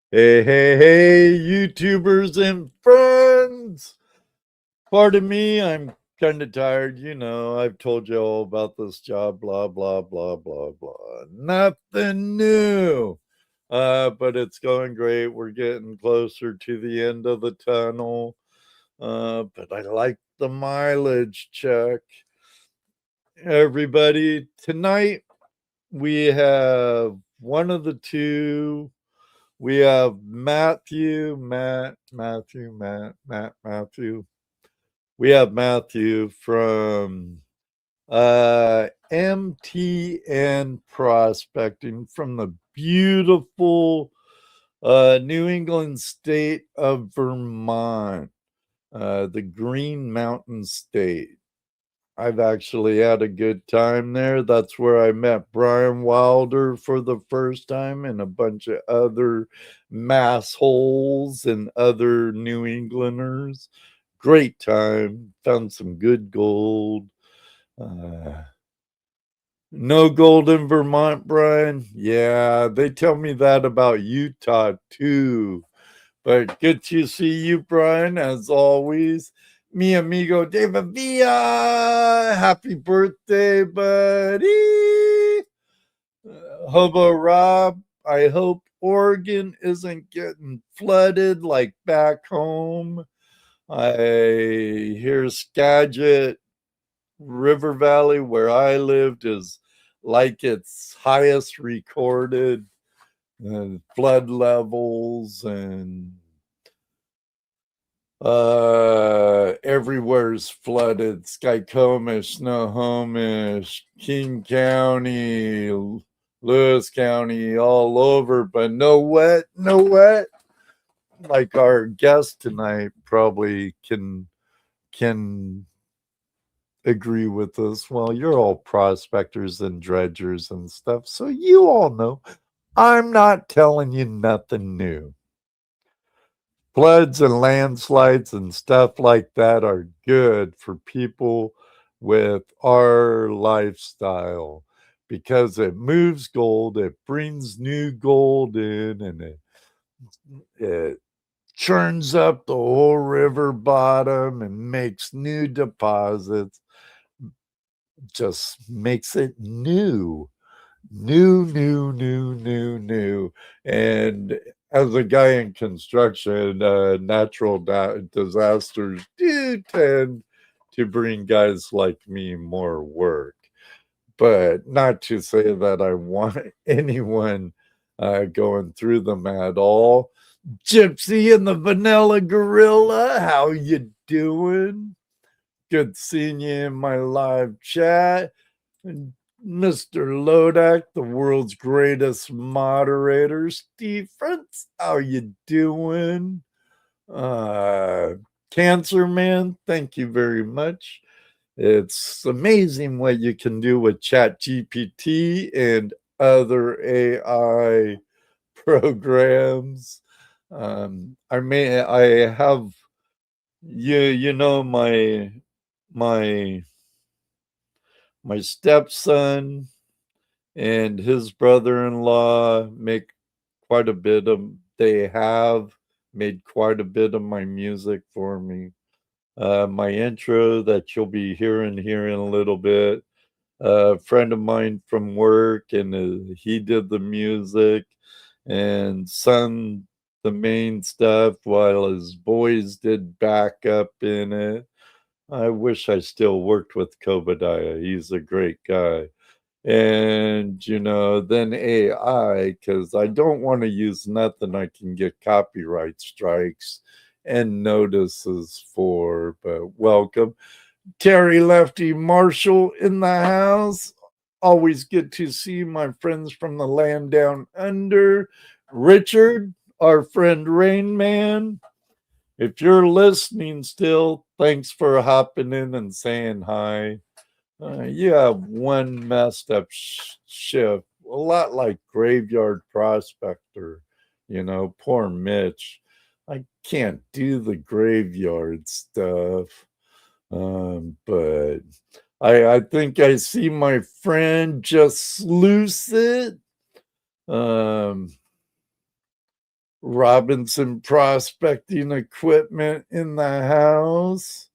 Hey, hey, hey, YouTubers and friends. Pardon me, I'm kind of tired. I've told you all about this job, blah, blah, blah, blah, blah. Nothing new. But it's going great. We're getting closer to the end of the tunnel. But I like the mileage check. Everybody, tonight we have one of the two. We have Matthew. We have Matthew from MTN Prospecting from the beautiful New England state of Vermont, the Green Mountain State. I've actually had a good time there. That's where I met Brian Wilder for the first time and a bunch of other massholes and other New Englanders. Great time. Found some good gold. No gold in Vermont, Brian. Yeah, they tell me that about Utah too. But good to see you, Brian, as always. Mi amigo David Villa. Happy birthday, buddy. Hobo Rob, I hope Oregon isn't getting flooded like back home. I hear Skagit River Valley, where I lived, is like its highest recorded flood levels, and everywhere's flooded. Skycomish, Snohomish, King County, Lewis County, all over, but no wet. Like our guest tonight probably can agree with us. Well, you're all prospectors and dredgers and stuff, so you all know. I'm not telling you nothing new. Floods and landslides and stuff like that are good for people with our lifestyle because it moves gold, it brings new gold in, and it churns up the whole river bottom and makes new deposits, just makes it new. New. And as a guy in construction, natural disasters do tend to bring guys like me more work. But not to say that I want anyone going through them at all. Gypsy and the Vanilla Gorilla, how you doing? Good seeing you in my live chat. And Mr. Lodak, the world's greatest moderator, Steve Fritz, how you doing? Cancer Man, thank you very much. It's amazing what you can do with Chat GPT and other AI programs. I have my my stepson and his brother-in-law make quite a bit of they have made quite a bit of my music for me. My intro that you'll be hearing here in a little bit. A friend of mine from work, and he did the music and sung the main stuff while his boys did backup in it. I wish I still worked with Kobadiah. He's a great guy. And, then AI, because I don't want to use nothing I can get copyright strikes and notices for. But welcome. Terry Lefty Marshall in the house. Always good to see my friends from the land down under. Richard, our friend Rain Man. If you're listening still, thanks for hopping in and saying hi. You have one messed up shift, a lot like Graveyard Prospector. Poor Mitch. I can't do the graveyard stuff. But I think I see my friend just loose it. Robinson prospecting equipment in the house.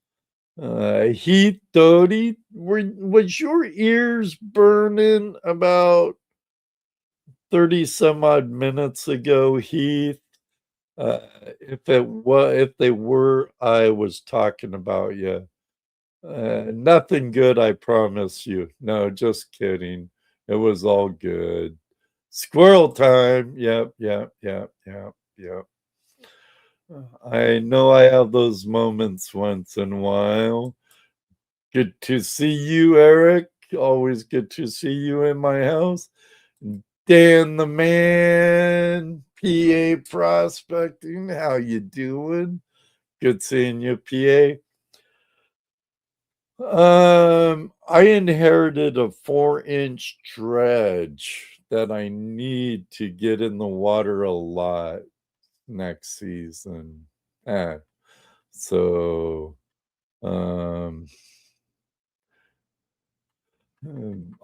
Heath Doty, was your ears burning about 30 some odd minutes ago, Heath? If they were, I was talking about you. Nothing good, I promise you. No, just kidding. It was all good. Squirrel time. Yep, yep, yep, yep, yep. I know I have those moments once in a while. Good to see you, Eric. Always good to see you in my house. Dan the man, PA prospecting. How you doing? Good seeing you, PA. I inherited a 4-inch dredge that I need to get in the water a lot next season. So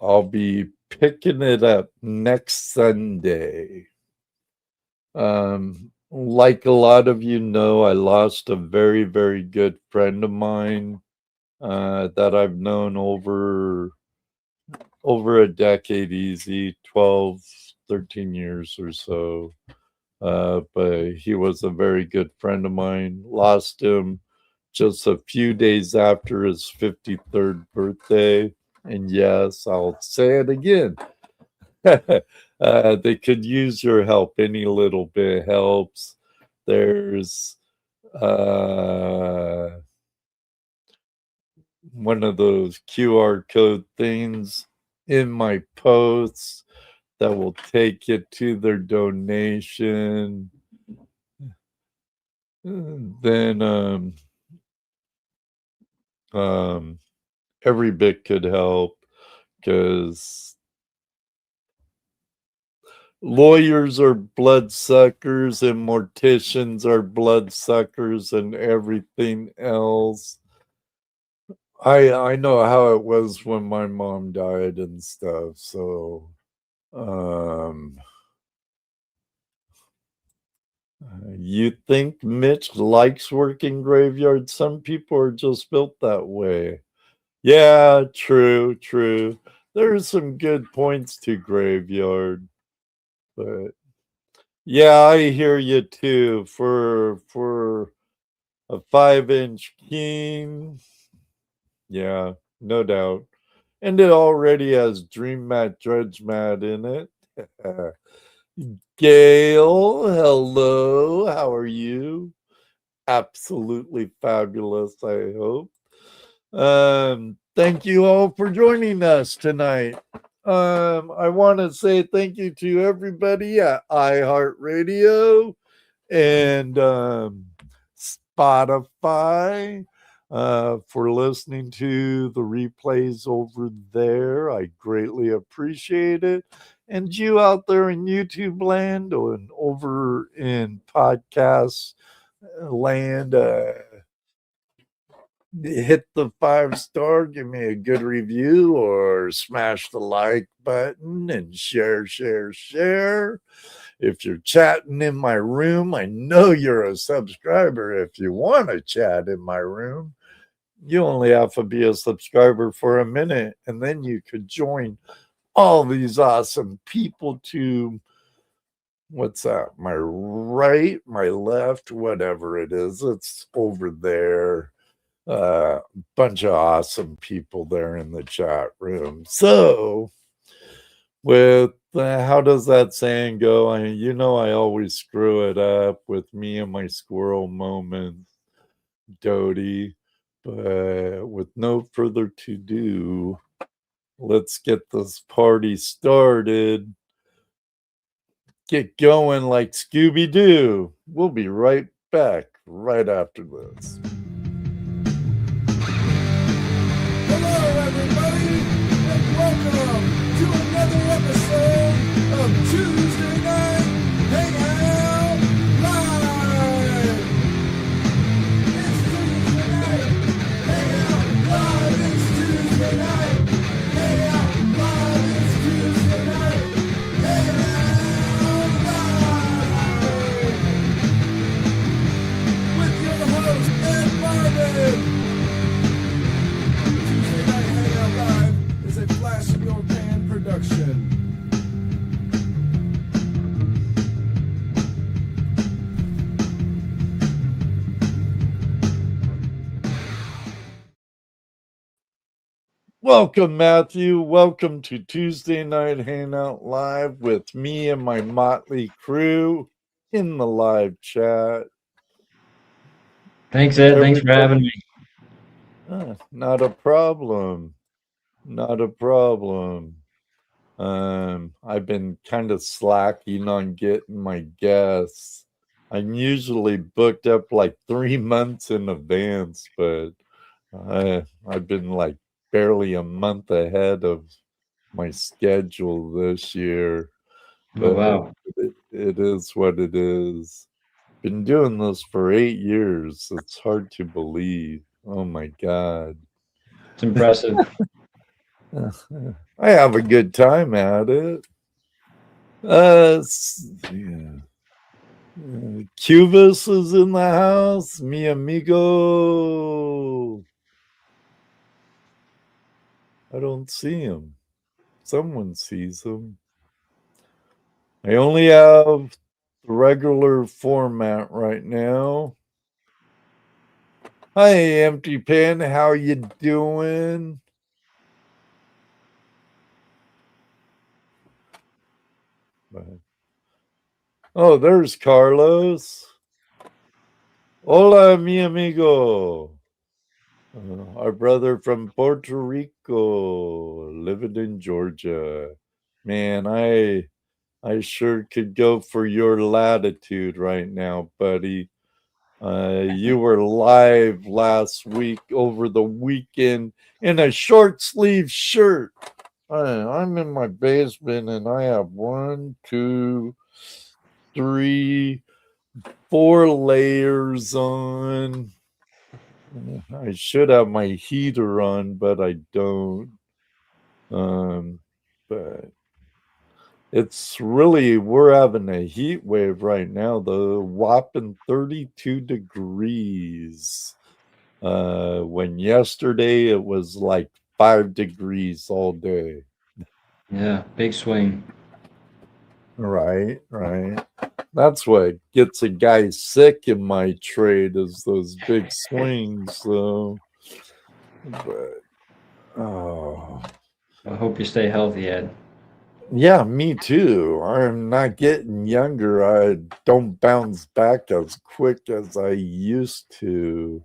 I'll be picking it up next Sunday. Like a lot of you know, I lost a very, very good friend of mine that I've known over a decade easy, 12, 13 years or so. But he was a very good friend of mine. Lost him just a few days after his 53rd birthday. And yes, I'll say it again. They could use your help. Any little bit helps. There's one of those QR code things in my posts that will take you to their donation. Then every bit could help, because lawyers are bloodsuckers and morticians are bloodsuckers and everything else. I know how it was when my mom died and stuff. So you think Mitch likes working graveyard? Some people are just built that way. Yeah, true. There's some good points to graveyard, but yeah, I hear you too. For a 5-inch king, yeah, no doubt. And it already has Dream Mat, Dredge Mat in it. Gail, hello. How are you? Absolutely fabulous, I hope. Thank you all for joining us tonight. I want to say thank you to everybody at iHeartRadio and Spotify for listening to the replays over there. I greatly appreciate it. And you out there in YouTube land and over in podcast land, hit the 5-star, give me a good review, or smash the like button and share. If you're chatting in my room, I know you're a subscriber. If you want to chat in my room, you only have to be a subscriber for a minute, and then you could join all these awesome people to, what's that, my right, my left, whatever it is, it's over there. Bunch of awesome people there in the chat room. So with how does that saying go? I always screw it up with me and my squirrel moments, Doty. But with no further to do, let's get this party started. Get going like Scooby-Doo. We'll be right back right after this. Hello, everybody, and welcome to another episode of Tuesday Night Hangout Live. It's Tuesday night Hangout Live. It's Tuesday night Hangout Live. It's Tuesday night Hangout Live. Welcome, Matthew. Welcome to Tuesday Night Hangout Live with me and my motley crew in the live chat. Thanks, Ed. Thanks for Everybody, having me. not a problem. Not a problem. I've been kind of slacking on getting my guests. I'm usually booked up like 3 months in advance, but I've been like barely a month ahead of my schedule this year. Oh, But wow. it is what it is. Been doing this for 8 years. It's hard to believe. Oh my God. It's impressive. I have a good time at it. Yeah. Cubis is in the house. Mi amigo. I don't see him. Someone sees him. I only have the regular format right now. Hi, Empty Pen. How you doing? Oh, there's Carlos. Hola, mi amigo. Our brother from Puerto Rico, living in Georgia. Man, I sure could go for your latitude right now, buddy. You were live last week over the weekend in a short sleeve shirt. I'm in my basement and I have 1, 2, 3, 4 layers on. I should have my heater on, but I don't. But it's really, we're having a heat wave right now, the whopping 32 degrees. When yesterday it was like 5 degrees all day. Yeah, big swing. Right, right. That's what gets a guy sick in my trade is those big swings. So, but oh, I hope you stay healthy, Ed. yeah, me too. I'm not getting younger. I don't bounce back as quick as I used to.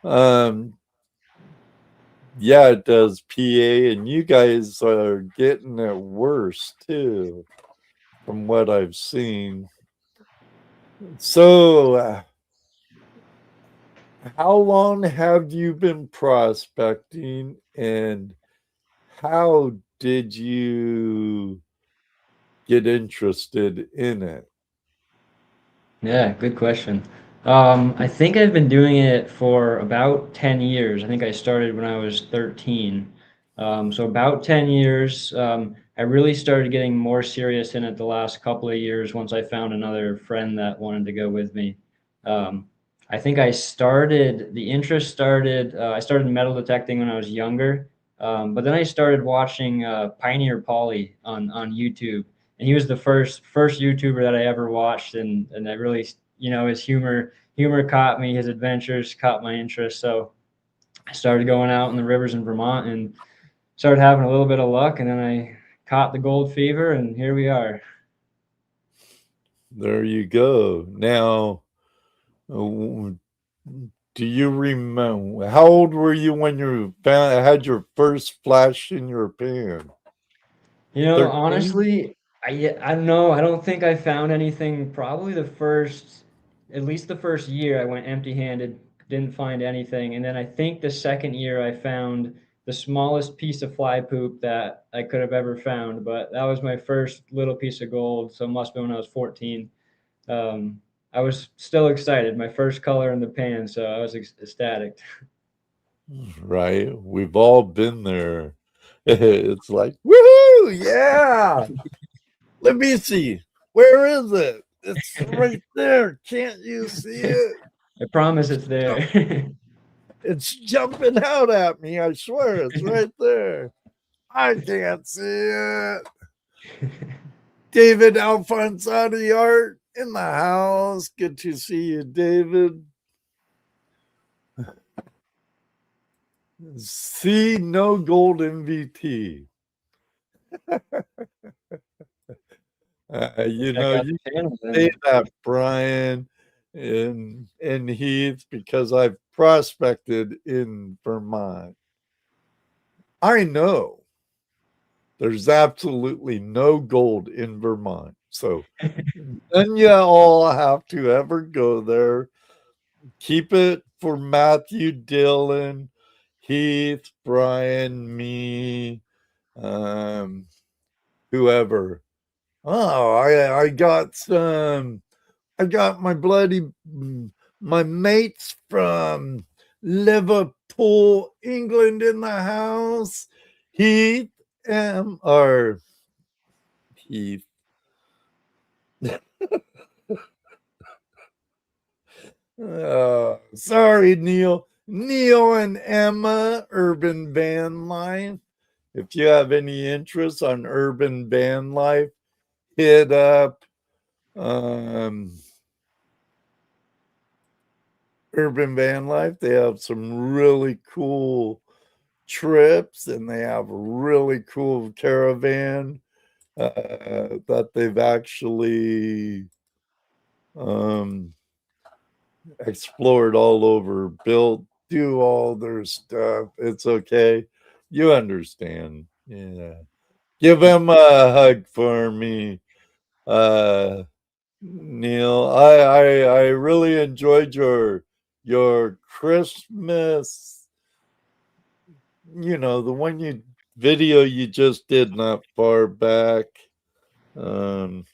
Um, yeah, it does, PA, and you guys are getting it worse too, from what I've seen. So, how long have you been prospecting, and how did you get interested in it? Yeah, good question. I think I've been doing it for about 10 years. I think I started when I was 13. So about 10 years. I really started getting more serious in it the last couple of years once I found another friend that wanted to go with me. Um, I think the interest started, I started metal detecting when I was younger. But then I started watching Pioneer Polly on YouTube, and he was the first YouTuber that I ever watched, and I really, his humor caught me, his adventures caught my interest. So I started going out in the rivers in Vermont and started having a little bit of luck, and then I caught the gold fever, and here we are. There you go. Now, do you remember how old were you when you had your first flash in your pan? $13? Honestly, I don't know. I don't think I found anything. Probably at least the first year, I went empty-handed, didn't find anything, and then I think the second year I found the smallest piece of fly poop that I could have ever found. But that was my first little piece of gold, so it must have been when I was 14. I was still excited. My first color in the pan, so I was ecstatic. Right. We've all been there. It's like, woohoo, yeah. Let me see. Where is it? It's right there. Can't you see it? I promise it's there. It's jumping out at me. I swear it's right there. I can't see it. David Alphonsati Art in the house. Good to see you, David. See, no gold MVT. You Check know, out you the channel say then. that, Brian and Heath, because I've prospected in Vermont. I know there's absolutely no gold in Vermont. So then you all have to ever go there. Keep it for Matthew, Dylan, Heath, Brian, me, um, whoever. Oh, I got my my mates from Liverpool, England in the house. Heath or Heath. Sorry, Neil. Neil and Emma, Urban Van Life. If you have any interest on urban van life, hit up um, Urban Van Life. They have some really cool trips and they have a really cool caravan that they've actually um, explored all over, built, do all their stuff. It's okay. You understand. Yeah. Give him a hug for me, Neil. I really enjoyed your Christmas, the one you video you just did not far back. Um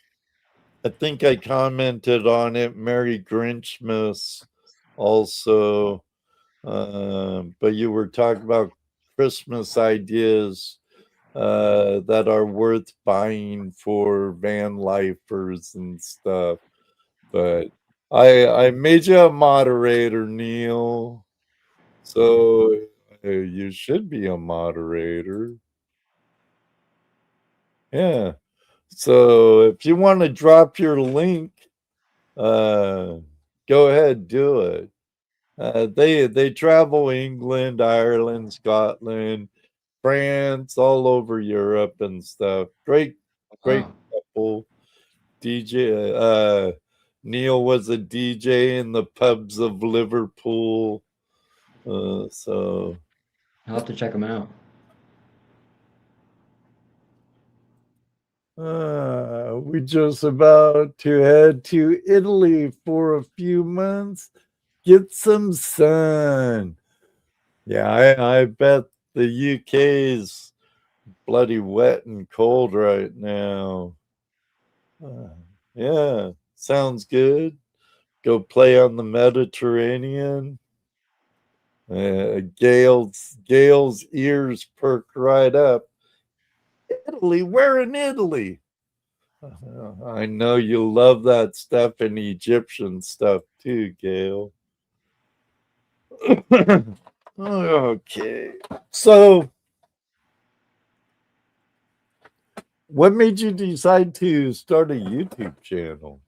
I think I commented on it. Merry Grinchmas also. But you were talking about Christmas ideas that are worth buying for van lifers and stuff. But I made you a moderator, Neil. So you should be a moderator. Yeah. So if you want to drop your link, uh, go ahead, do it. They travel England, Ireland, Scotland, France, all over Europe and stuff. Great Wow. couple. DJ Neil was a DJ in the pubs of Liverpool. So I'll have to check them out. we just about to head to Italy for a few months, get some sun. Yeah, I bet the UK's bloody wet and cold right now. Uh, yeah, sounds good. Go play on the Mediterranean. Gail's ears perk right up. Italy, we're in Italy. I know you love that stuff and Egyptian stuff too, Gail. Okay. So, what made you decide to start a YouTube channel?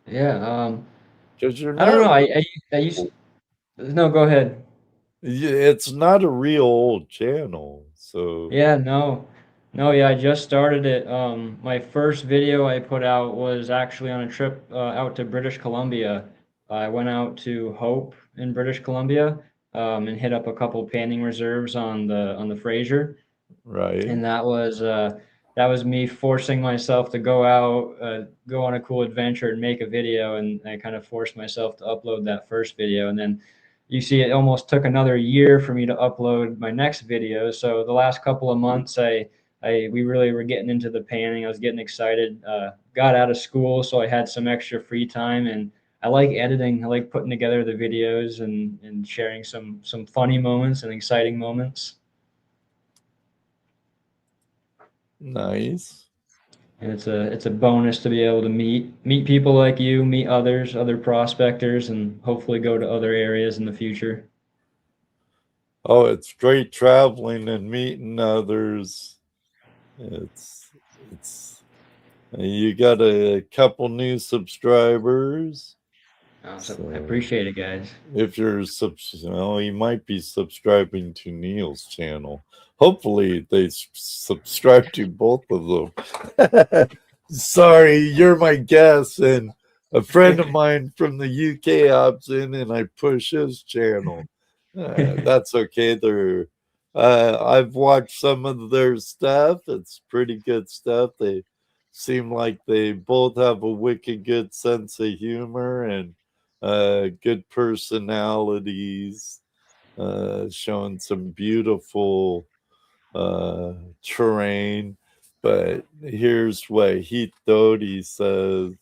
Yeah. Because you're I don't not know. I used. real. No, go ahead. It's not a real old channel. So, Yeah, no, yeah, I just started it. My first video I put out was actually on a trip out to British Columbia. I went out to Hope in British Columbia, and hit up a couple panning reserves on the Fraser, right. and that was me forcing myself to go out, go on a cool adventure and make a video, and I kind of forced myself to upload that first video, and then you see it almost took another year for me to upload my next video. So the last couple of months, we really were getting into the panning. I was getting excited. Got out of school, so I had some extra free time, and I like editing. I like putting together the videos and sharing some funny moments and exciting moments. Nice. And it's a bonus to be able to meet people like you, meet others, other prospectors, and hopefully go to other areas in the future. Oh, it's great traveling and meeting others. It's it's you got a couple new subscribers. So I So appreciate it, guys. if you're you might be subscribing to Neil's channel. Hopefully, they subscribe to both of them. Sorry, you're my guest, and a friend of mine from the UK opts in, and I push his channel. That's okay. I've watched some of their stuff. It's pretty good stuff. They seem like they both have a wicked good sense of humor and good personalities, showing some beautiful terrain. But here's what Heath Doty says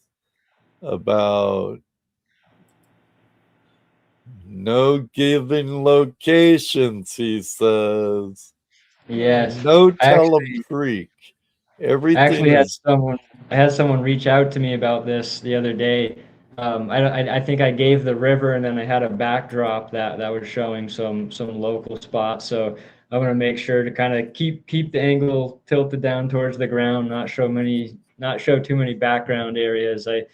about no given locations, he says. Yes, No I tell 'em actually freak. I Everything actually had is someone I had someone reach out to me about this the other day. I think I gave the river and then I had a backdrop that was showing some local spots. So I want to make sure to kind of keep the angle tilted down towards the ground, not show too many background areas. I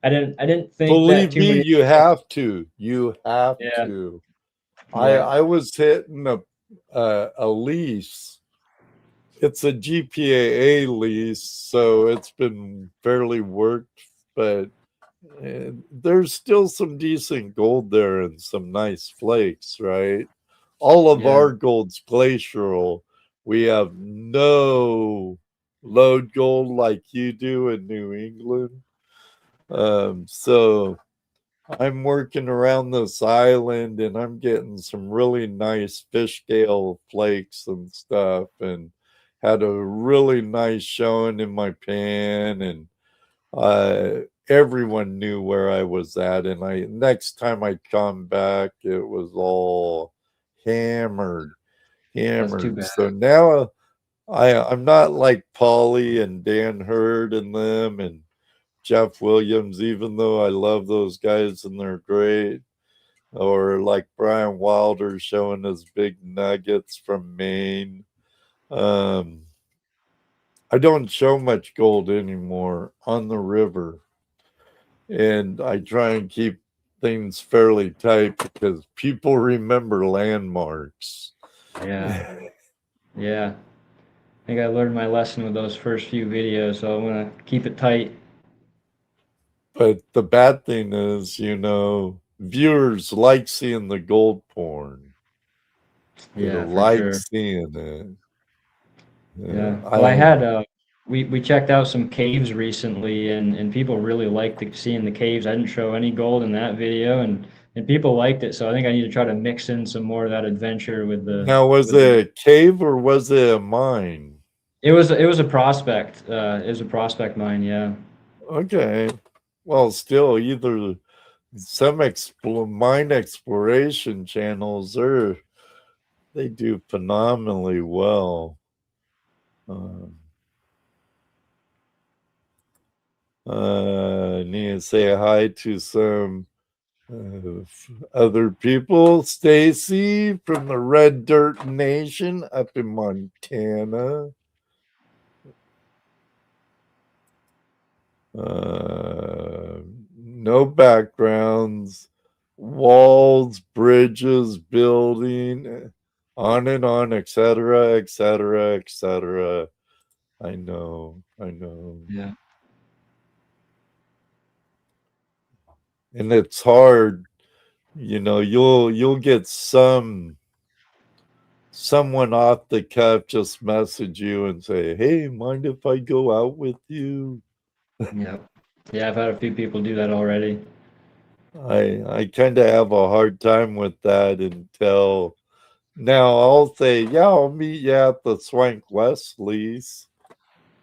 didn't think that believe too me, many you people. have to. You have Yeah, to. yeah, I was hitting a lease. It's a GPAA lease, so it's been fairly worked, but there's still some decent gold there and some nice flakes, right? All of yeah, our gold's glacial. We have no lode gold like you do in New England. So I'm working around this island and I'm getting some really nice fish scale flakes and stuff, and had a really nice showing in my pan, and everyone knew where I was at, and I next time I come back it was all hammered, that's too hammered. bad. So now I'm not like Polly and Dan Hurd and them and Jeff Williams, even though I love those guys and they're great, or like Brian Wilder showing his big nuggets from Maine. Um, I don't show much gold anymore on the river, and I try and keep things fairly tight because people remember landmarks. Yeah, yeah. I think I learned my lesson with those first few videos, so I'm gonna keep it tight. But the bad thing is, viewers like seeing the gold porn. They Yeah, for like sure. seeing it. Yeah. Well, I I had we checked out some caves recently, and people really liked seeing the caves. I didn't show any gold in that video, and people liked it. So I think I need to try to mix in some more of that adventure with the Now, was with the. it a cave or was it a mine? It was a prospect. It was a prospect mine. Yeah. Okay. Well, still, either some mine exploration channels, they do phenomenally well. Um, need to say hi to some other people. Stacy from the Red Dirt Nation up in Montana. No backgrounds, walls, bridges, building, on and on, etc., etc., etc. I know, I know. Yeah. And it's hard, you'll get someone off the cuff just message you and say, "Hey, mind if I go out with you?" Yeah. Yeah. I've had a few people do that already. I kind of have a hard time with that until now. I'll say, "Yeah, I'll meet you at the Swank Wesley's."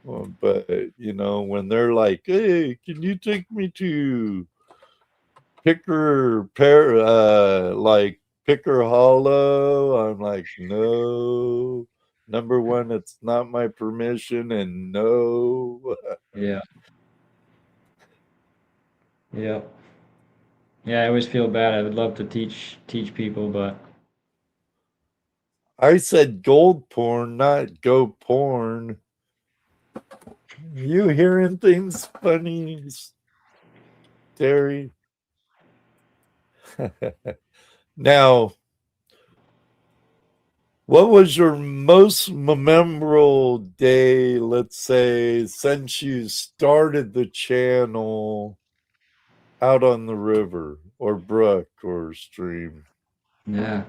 But when they're like, "Hey, can you take me to Picker Hollow?" I'm like, "No. Number one, it's not my permission, and no." Yeah. Yeah. Yeah. I always feel bad. I would love to teach people, but I said gold porn, not go porn. You hearing things funny, Terry? Now, what was your most memorable day, let's say, since you started the channel out on the river or brook or stream? Yeah.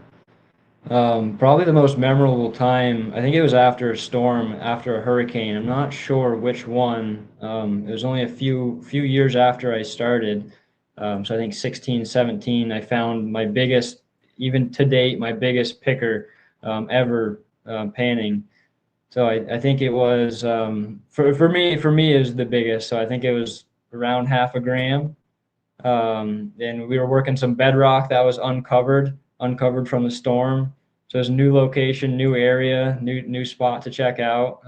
Probably the most memorable time, I think it was after a storm, after a hurricane. I'm not sure which one. It was only a few years after I started. So I think 16, 17, I found my biggest, even to date, my biggest picker ever panning. So I think it was for me it was the biggest. So I think it was around half a gram. And we were working some bedrock that was uncovered from the storm. So it's a new location, new area, new spot to check out.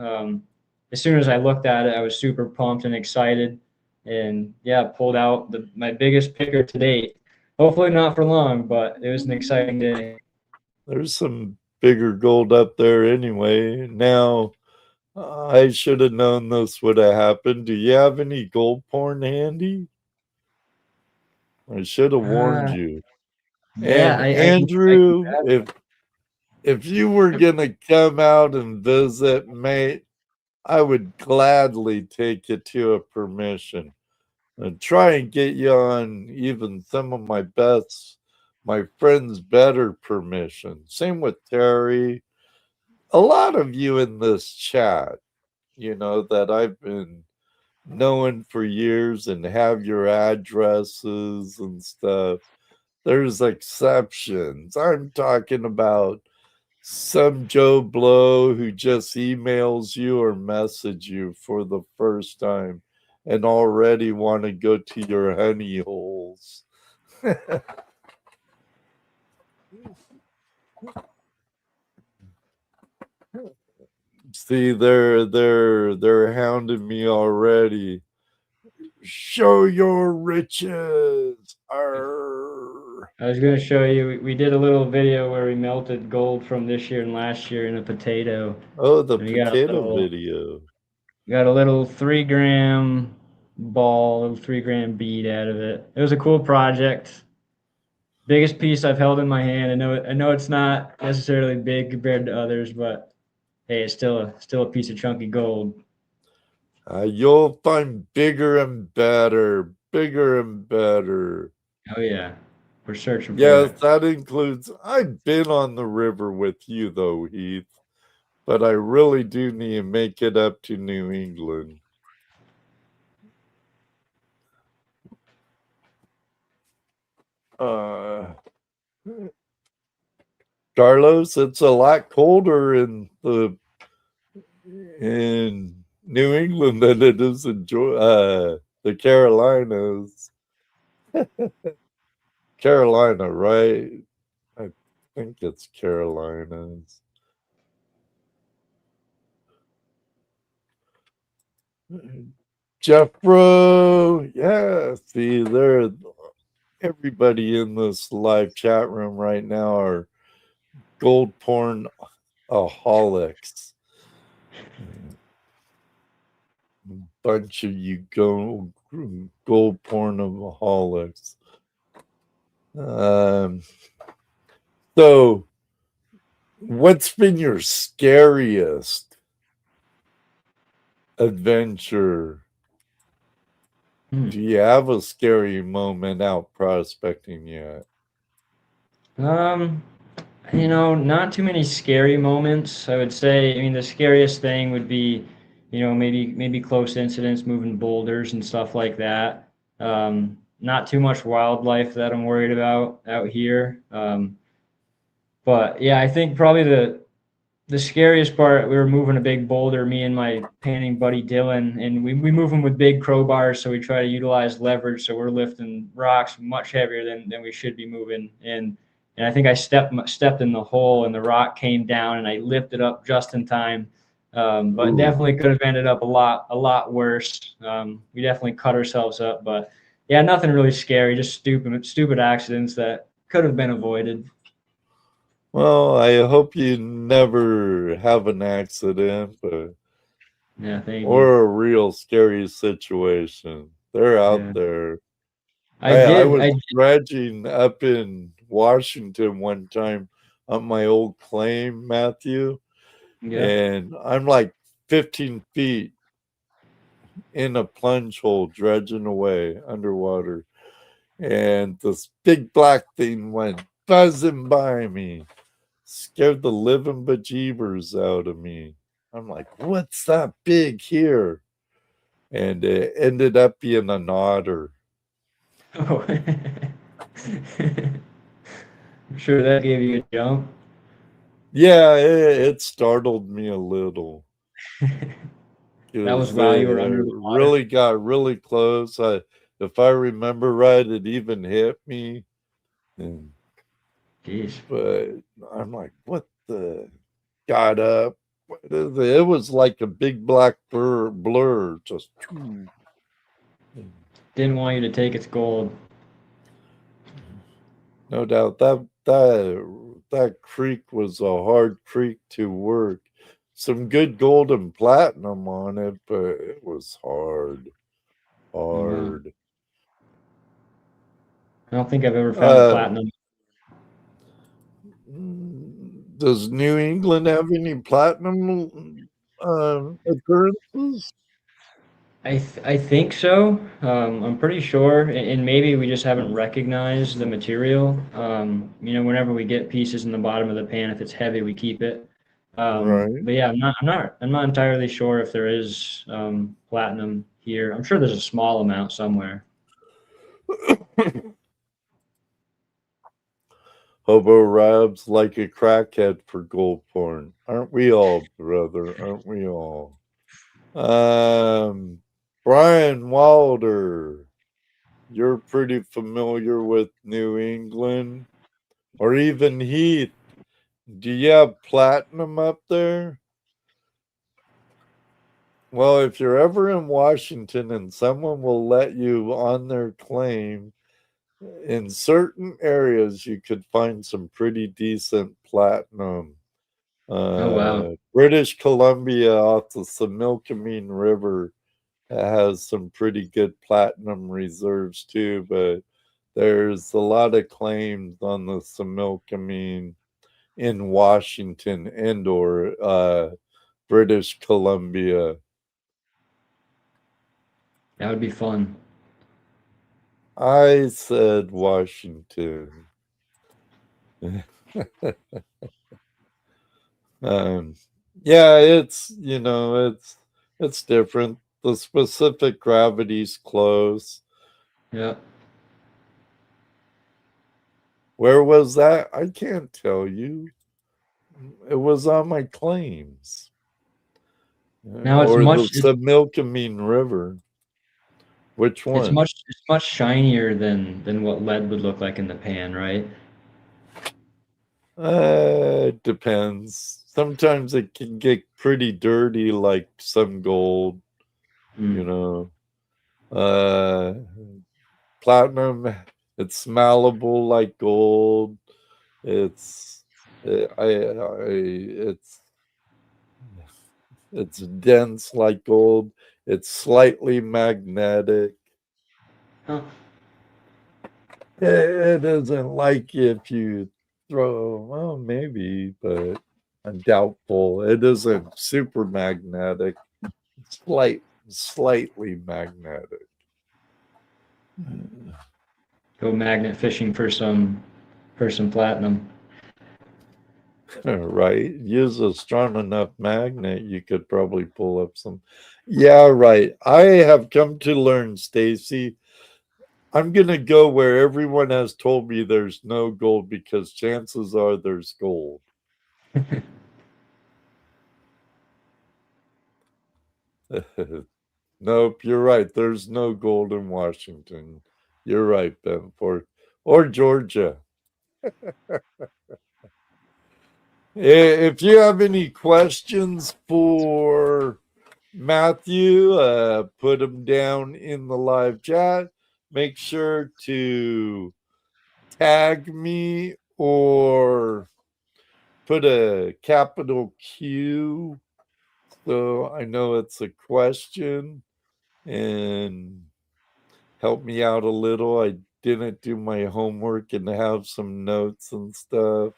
As soon as I looked at it, I was super pumped and excited, and yeah, pulled out my biggest picker to date. Hopefully not for long, but it was an exciting day. There's some bigger gold up there anyway. Now, I should have known this would have happened. Do you have any gold porn handy? I should have warned Uh, you. yeah, And I can Andrew, grab if you were gonna come out and visit, mate, I would gladly take you to a permission and try and get you on even some of my friends' better permission. Same with Terry. A lot of you in this chat, that I've been knowing for years and have your addresses and stuff. There's exceptions. I'm talking about some Joe Blow who just emails you or message you for the first time and already want to go to your honey holes. See, they're hounding me already. Show your riches. Arr. I was going to show you. We did a little video where we melted gold from this year and last year in a potato, Oh, the and we got a potato little video. got a little 3 gram ball, a little 3 gram bead out of it. It was a cool project. Biggest piece I've held in my hand. I know it's not necessarily big compared to others, but hey, it's still a piece of chunky gold. You'll find bigger and better, bigger and better. Oh yeah, we're searching for Yes, it. that includes. I've been on the river with you, though, Heath, but I really do need to make it up to New England. Uh, Carlos, it's a lot colder in New England than it is in the Carolinas. Carolina, right? I think it's Carolinas. Jeffro, yeah. See, there. Everybody in this live chat room right now are gold porn aholics. Bunch of you gold porn aholics. So, what's been your scariest adventure? Do you have a scary moment out prospecting yet? Um, not too many scary moments. I would say. I mean, the scariest thing would be, maybe close incidents, moving boulders and stuff like that. Not too much wildlife that I'm worried about out here. But yeah, I think probably the scariest part, we were moving a big boulder, me and my panning buddy Dylan, and we move them with big crowbars, so we try to utilize leverage. So we're lifting rocks much heavier than we should be moving. And I think I stepped in the hole, and the rock came down, and I lifted up just in time. But Ooh. definitely could have ended up a lot worse. We definitely cut ourselves up, but yeah, nothing really scary, just stupid accidents that could have been avoided. Well, I hope you never have an accident Yeah, thank you. or a real scary situation. They're out Yeah. there. I I did. was I dredging up in Washington one time on my old claim, Matthew, yeah. and I'm like 15 feet in a plunge hole dredging away underwater. And this big black thing went buzzing by me, scared the living bejeebers out of me. I'm like, what's that big here? And it ended up being an otter. Oh. I'm sure that gave you a jump. Yeah, it startled me a little That was because while it you were under the water. really got really close. If I remember right, it even hit me. And, Jeez. but I'm like, what the? Got up. What is it? It was like a big black blur, just Didn't want you to take its gold. no doubt that creek was a hard creek to work. Some good gold and platinum on it, but it was hard, Oh, wow. hard. I don't think I've ever found Uh, platinum. does New England have any platinum occurrences? I think so. I'm pretty sure, and maybe we just haven't recognized the material. Whenever we get pieces in the bottom of the pan, if it's heavy, we keep it. Right. But yeah, I'm not entirely sure if there is platinum here. I'm sure there's a small amount somewhere. Hobo Rab's like a crackhead for gold porn. Aren't we all, brother? Aren't we all? Um, Brian Wilder, you're pretty familiar with New England, or even Heath. Do you have platinum up there? Well, if you're ever in Washington and someone will let you on their claim, in certain areas you could find some pretty decent platinum. Oh wow, British Columbia off the Similkameen River has some pretty good platinum reserves too, but there's a lot of claims on the Similkameen in Washington and or British Columbia. that would be fun. I said Washington. um, yeah, it's different. The specific gravity's close. Yeah. Where was that? I can't tell you. It was on my claims. Now it's Or the much it's Similkameen River. Which it's one? much it's much shinier than what lead would look like in the pan, right? It depends. Sometimes it can get pretty dirty, like some gold, you Mm. know. Uh, Platinum, it's malleable like gold. It's, it's dense like gold. It's slightly magnetic. Huh. It isn't like if you throw, well, maybe, but I'm doubtful. It isn't super magnetic, slightly magnetic. Go magnet fishing for some platinum. Right? Use a strong enough magnet, you could probably pull up some. Yeah, right. I have come to learn, Stacy. I'm gonna go where everyone has told me there's no gold because chances are there's gold. Nope, you're right. There's no gold in Washington. You're right, Benford. Or Georgia. If you have any questions for Matthew, put them down in the live chat. Make sure to tag me or put a capital Q so I know it's a question and help me out a little. I didn't do my homework and have some notes and stuff.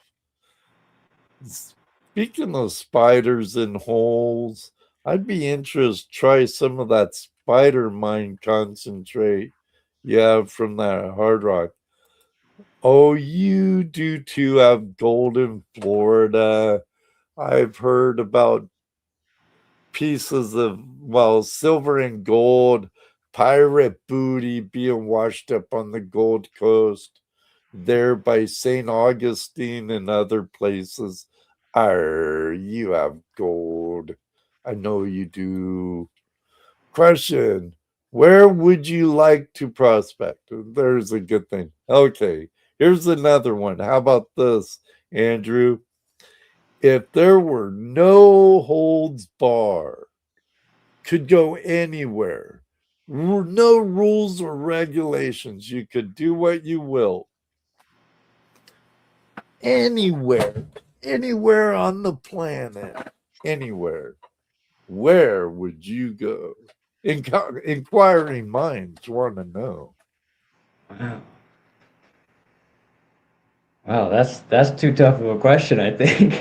Speaking of spiders and holes, I'd be interested to try some of that spider mine concentrate you have from that hard rock. Oh, you do too have gold in Florida. I've heard about pieces of, well, silver and gold, pirate booty being washed up on the Gold Coast, there by St. Augustine and other places. Arr, you have gold. I know you do. Question: where would you like to prospect? There's a good thing. Okay, here's another one. How about this, Andrew? If there were no holds bar, could go anywhere, no rules or regulations, you could do what you will, anywhere, anywhere on the planet, anywhere, where would you go? Inquiring minds want to know. Wow. Wow, that's too tough of a question, I think.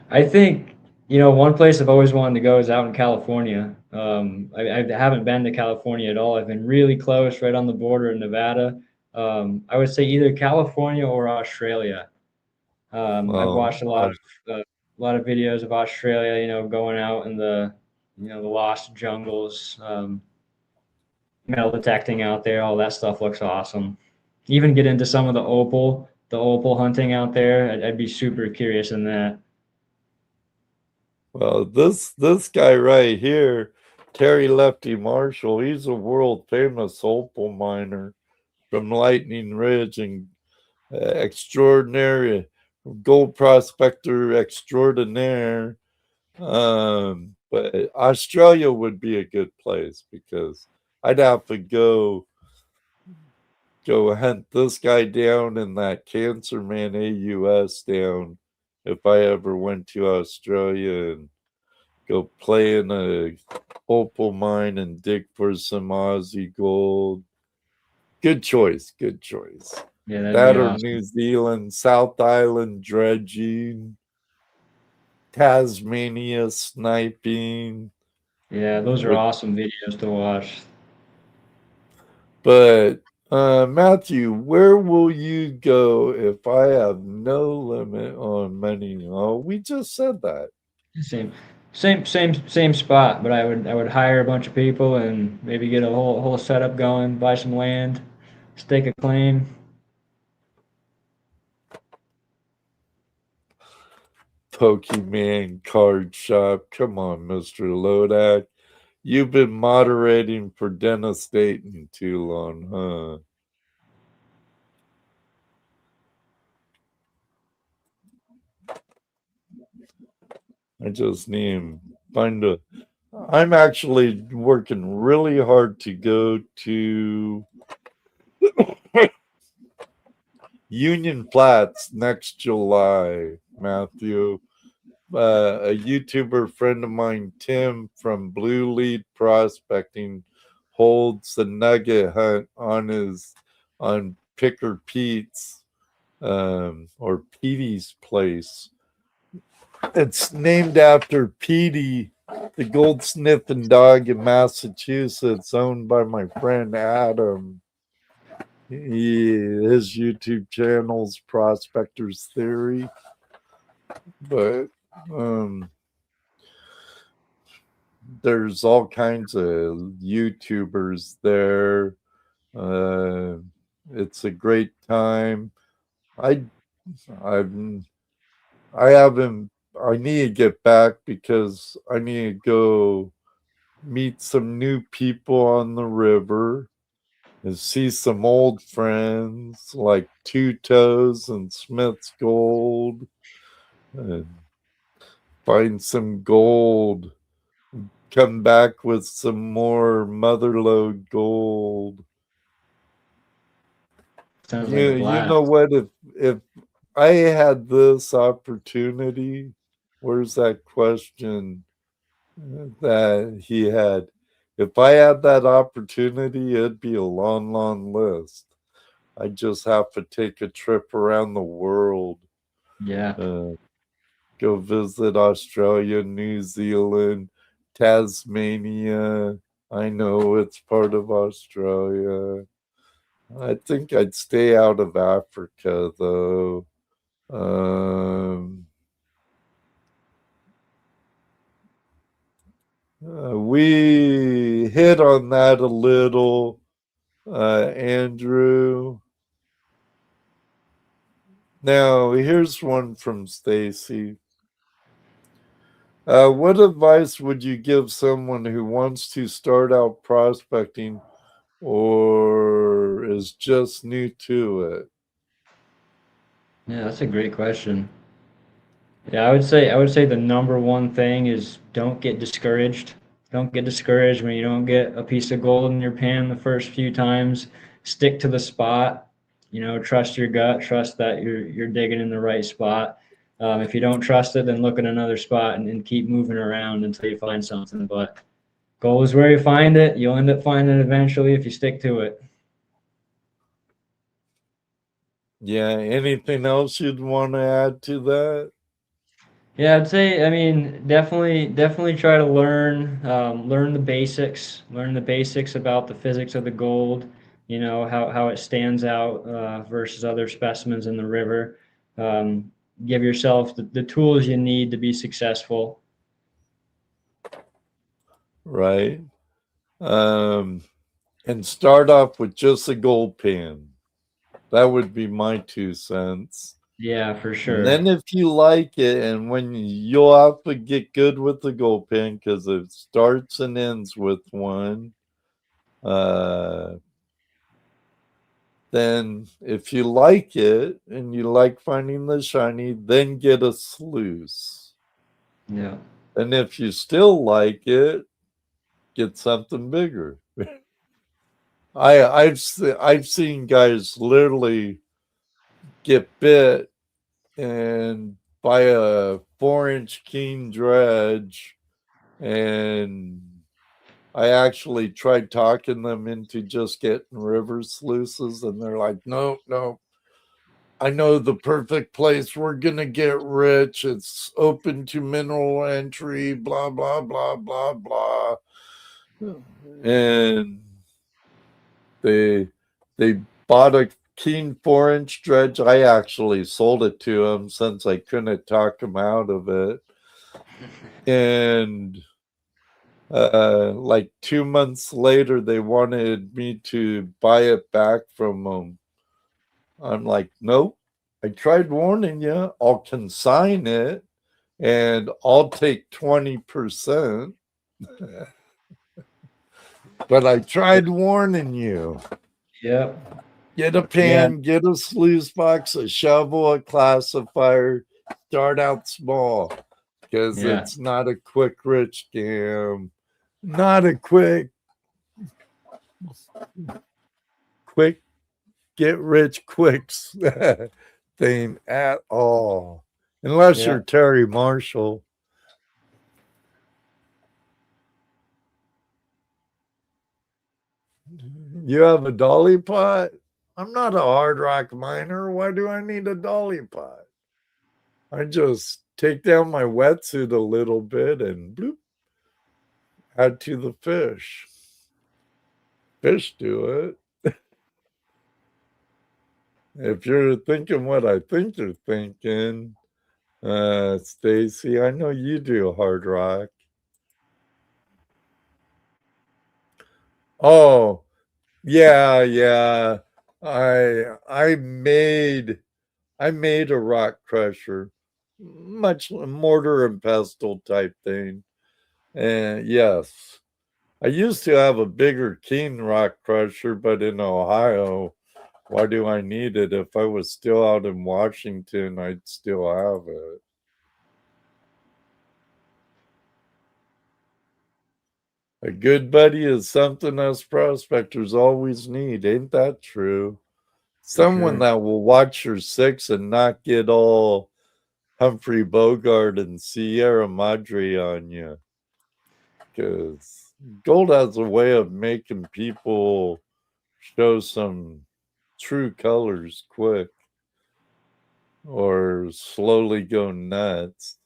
I think, one place I've always wanted to go is out in California. I haven't been to California at all. I've been really close, right on the border in Nevada. I would say either California or Australia. I've Well, watched a lot of videos of Australia, going out in the lost jungles, metal detecting out there. All that stuff looks awesome. Even get into some of the opal hunting out there. I'd be super curious in that. well, this guy right here, Terry Lefty Marshall, he's a world famous opal miner from Lightning Ridge and extraordinary gold prospector extraordinaire. But Australia would be a good place because I'd have to go hunt this guy down and that cancer man AUS down if I ever went to Australia and go play in a opal mine and dig for some Aussie gold. Good choice, good choice. Yeah, that'd be That or New awesome. Zealand, South Island dredging, Tasmania sniping. Yeah, those are With, awesome videos to watch. but Matthew, where will you go if I have no limit on money? Oh, we just said that. Same, same spot. But I would hire a bunch of people and maybe get a whole setup going, buy some land, stake a claim. Pokemon card shop. Come on, Mr. Lodak. You've been moderating for Dennis Dayton too long, huh? I just need to find a. I'm actually working really hard to go to Union Flats next July, Matthew. A YouTuber friend of mine, Tim from Blue Lead Prospecting, holds the nugget hunt on Picker Pete's or Petey's place. It's named after Petey, the gold sniffing dog in Massachusetts, owned by my friend Adam. His YouTube channel's Prospectors Theory, but um, there's all kinds of YouTubers there. Uh, it's a great time. I I've I haven't. I need to get back because I need to go meet some new people on the river and see some old friends like Two Toes and Smith's Gold and find some gold. Come back with some more motherlode gold. Sounds like a You know blast. what? If I had this opportunity, where's that question that he had? if I had that opportunity, it'd be a long, long list. I just have to take a trip around the world. Yeah. Go visit Australia, New Zealand, Tasmania. I know it's part of Australia. I think I'd stay out of Africa, though. We hit on that a little, Andrew. Now, here's one from Stacy. What advice would you give someone who wants to start out prospecting or is just new to it? Yeah, that's a great question. Yeah, I would say the number one thing is don't get discouraged. Don't get discouraged when you don't get a piece of gold in your pan the first few times. Stick to the spot. Trust your gut. Trust that you're digging in the right spot. If you don't trust it, then look at another spot and keep moving around until you find something. But gold is where you find it. You'll end up finding it eventually if you stick to it. Yeah, anything else you'd want to add to that? Yeah, I'd say, I mean, definitely try to learn the basics about the physics of the gold, how it stands out versus other specimens in the river. Um, Give yourself the tools you need to be successful. Right. Um, and start off with just a gold pan. That would be my 2 cents. Yeah, for And sure. then if you like it, and when you'll have to get good with the gold pen because it starts and ends with one. Then if you like it and you like finding the shiny, then get a sluice. Yeah. And if you still like it, get something bigger. I've seen guys literally get bit and buy a 4-inch keen dredge, and I actually tried talking them into just getting river sluices, and they're like, no, no, I know the perfect place. We're gonna get rich. It's open to mineral entry, blah, blah, blah, blah, blah. And they bought a keen 4-inch dredge. I actually sold it to them since I couldn't talk them out of it. And like 2 months later, they wanted me to buy it back from them. I'm like, nope. I tried warning you. I'll consign it and I'll take 20%. But I tried warning you. Yep. Get a Yeah. pan, get a sluice box, a shovel, a classifier. Start out small because Yeah. it's not a quick rich scam. Not a quick get rich quicks thing at all. Unless Yeah. you're Terry Marshall. You have a dolly pot? I'm not a hard rock miner. Why do I need a dolly pot? I just take down my wetsuit a little bit and bloop, add to the fish. Fish do it. If you're thinking what I think you're thinking, Stacy, I know you do hard rock. Oh, yeah, yeah. I made a rock crusher, much mortar and pestle type thing. And yes, I used to have a bigger Keen rock crusher, but in Ohio, why do I need it? If I was still out in Washington, I'd still have it. A good buddy is something us prospectors always need. Ain't that true? For Someone sure. that will watch your six and not get all Humphrey Bogart and Sierra Madre on you. Because gold has a way of making people show some true colors quick or slowly go nuts.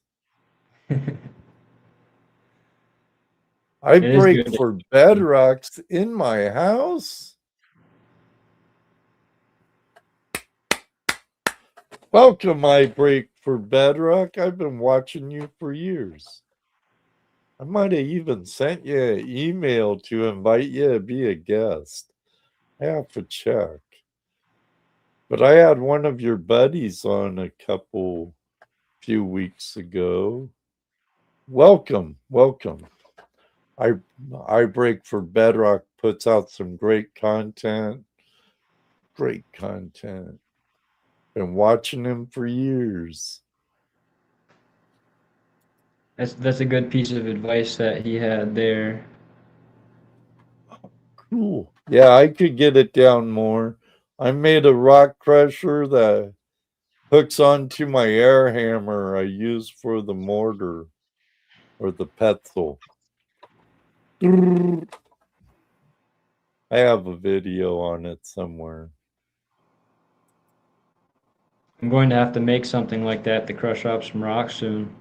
I It is break good. for bedrocks in my house. Welcome, I break for bedrock. I've been watching you for years. I might have even sent you an email to invite you to be a guest. I have to check. But I had one of your buddies on a few weeks ago. Welcome, welcome. I I break for bedrock puts out some great content. Great content. Been watching him for years. That's a good piece of advice that he had there. Cool. Yeah, I could get it down more. I made a rock crusher that hooks onto my air hammer I use for the mortar or the pestle. I have a video on it somewhere. I'm going to have to make something like that to crush up some rocks soon.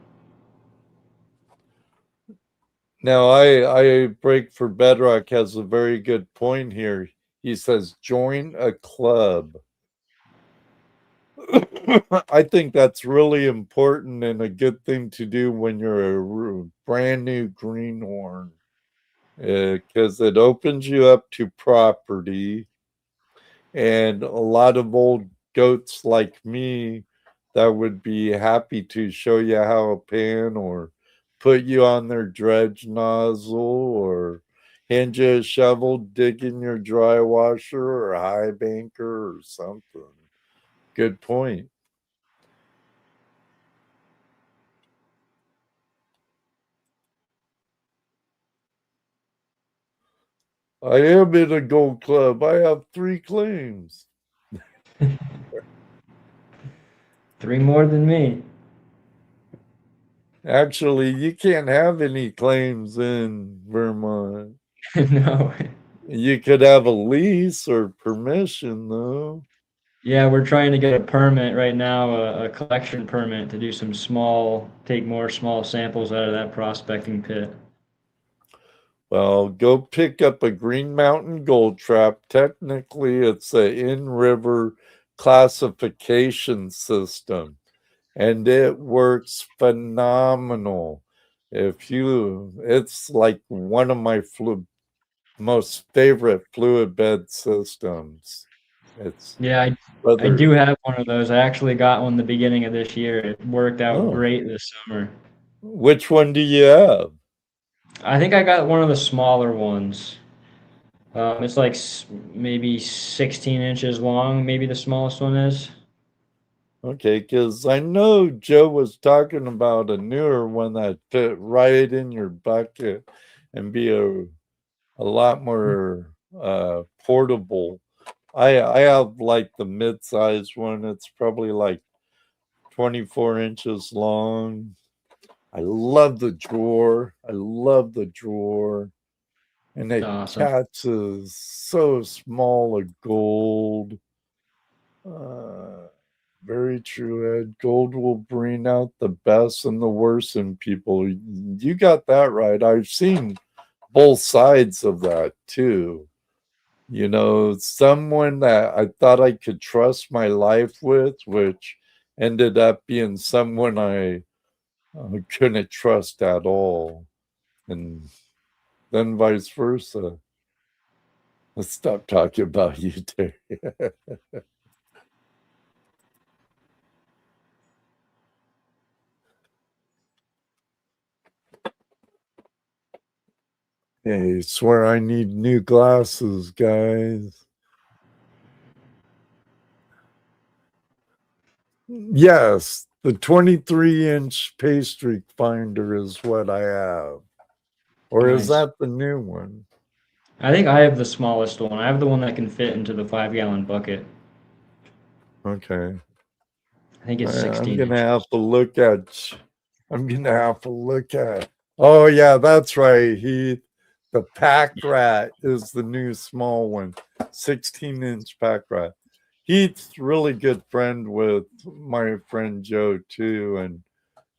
Now, I break for bedrock has a very good point here. He says, join a club. I think that's really important and a good thing to do when you're a brand new greenhorn because it opens you up to property. And a lot of old goats like me that would be happy to show you how to pan or put you on their dredge nozzle or hand you a shovel, dig in your dry washer or high banker or something. Good point. I am in a gold club. I have 3 claims. 3 more than me. Actually, you can't have any claims in Vermont. No. You could have a lease or permission, though. Yeah, we're trying to get a permit right now, a collection permit to do some take more small samples out of that prospecting pit. Well, go pick up a Green Mountain Gold Trap. Technically, it's a in-river classification system, and it works phenomenal. It's like one of my most favorite fluid bed systems. It's Yeah, I whether do have one of those. I actually got one the beginning of this year. It worked out oh, great this summer. which one do you have? I think I got one of the smaller ones. It's like maybe 16 inches long, maybe the smallest one is. Okay, because I know Joe was talking about a newer one that fit right in your bucket and be a lot more portable. I have like the mid-sized one. It's probably like 24 inches long. I love the drawer. I love the drawer. And it Awesome. catches so small a gold. Uh, Very true, Ed. Gold will bring out the best and the worst in people. You got that right. I've seen both sides of that too. You know, someone that I thought I could trust my life with, which ended up being someone I couldn't trust at all. And then vice versa. Let's stop talking about you, Terry. Hey, swear I need new glasses, guys. Yes, the 23-inch pastry finder is what I have. Or is Nice. that the new one? I think I have the smallest one. I have the one that can fit into the 5-gallon bucket. Okay. I think it's I'm 16 gonna have inches. to look at I'm gonna have to look at oh yeah, that's right, Heath. The pack rat is the new small one, 16-inch pack rat. He's really good friend with my friend Joe too, and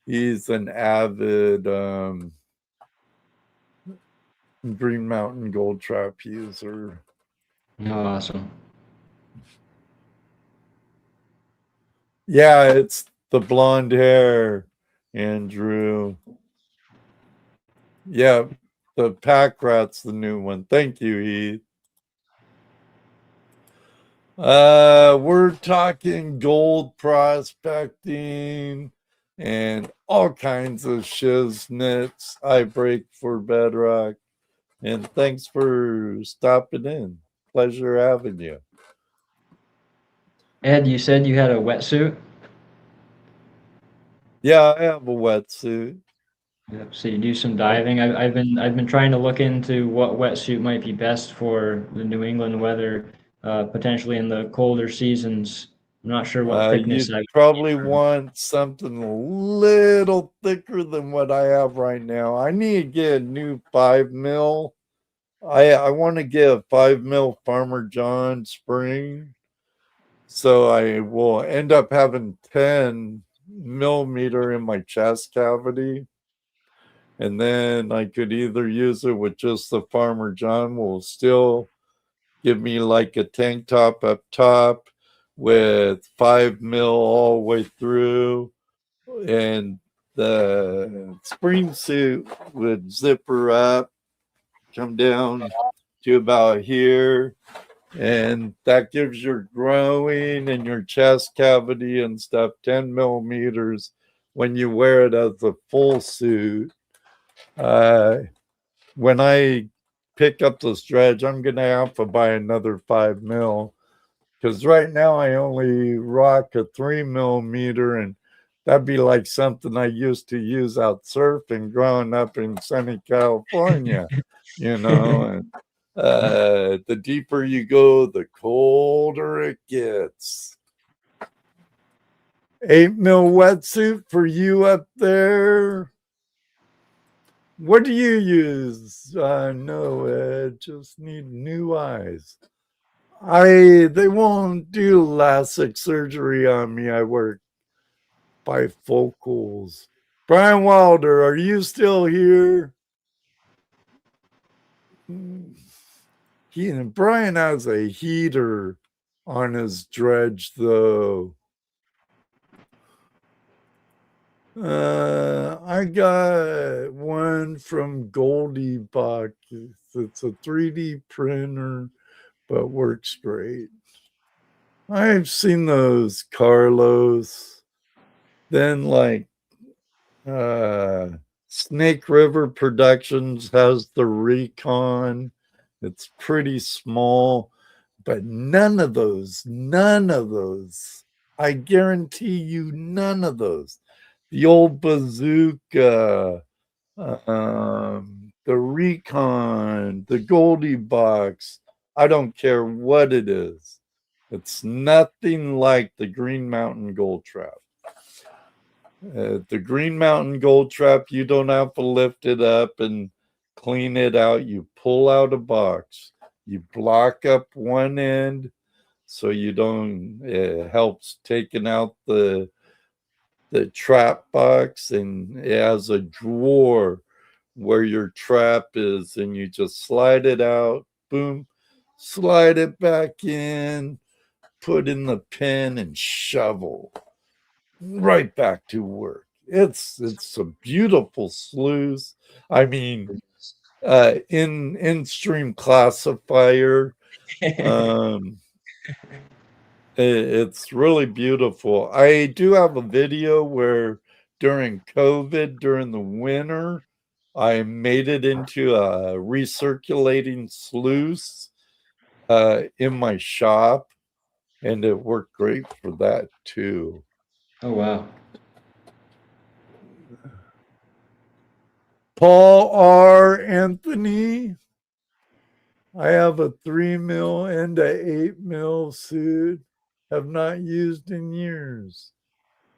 he's an avid Green Mountain Gold Trap user. Oh, awesome. Yeah, it's the blonde hair, Andrew. Yeah, the pack rat's the new one. Thank you, Heath. We're talking gold prospecting and all kinds of shiznits I break for Bedrock. And thanks for stopping in. Pleasure having you. Ed, you said you had a wetsuit? Yeah, I have a wetsuit. Yep. So you do some diving. I've been trying to look into what wetsuit might be best for the New England weather, potentially in the colder seasons. I'm not sure what thickness You'd I would need probably for. want something a little thicker than what I have right now. I need to get a new 5 mil. I want to get a 5 mil Farmer John spring. So I will end up having 10 millimeter in my chest cavity. And then I could either use it with just the Farmer John, will still give me like a tank top up top with 5 mil all the way through. And the spring suit would zipper up, come down to about here. And that gives your growing and your chest cavity and stuff 10 millimeters when you wear it as a full suit. When I pick up this dredge, I'm going to have to buy another 5 mil because right now I only rock a 3 millimeter, and that'd be like something I used to use out surfing growing up in sunny California, and the deeper you go, the colder it gets. 8 mil wetsuit for you up there. What do you use? No, just need new eyes. They won't do LASIK surgery on me. I wear bifocals. Brian Wilder, are you still here? Brian has a heater on his dredge, though. I got one from Goldie Buck. It's a 3D printer, but works great. I've seen those Carlos. Then like Snake River Productions has the Recon. It's pretty small, but none of those, I guarantee you, none of those. The old bazooka, the Recon, the Goldie Box, I don't care what it is. It's nothing like the Green Mountain Gold Trap. The Green Mountain Gold Trap, you don't have to lift it up and clean it out. You pull out a box, you block up one end so you don't, it helps taking out the trap box, and it has a drawer where your trap is, and you just slide it out, boom, slide it back in, put in the pin, and shovel right back to work. It's a beautiful sluice. I mean, in stream classifier, um, it's really beautiful. I do have a video where during COVID, during the winter, I made it into a recirculating sluice in my shop, and it worked great for that too. Oh, wow. Paul R. Anthony, I have a 3 mil and a 8 mil suit. Have not used in years.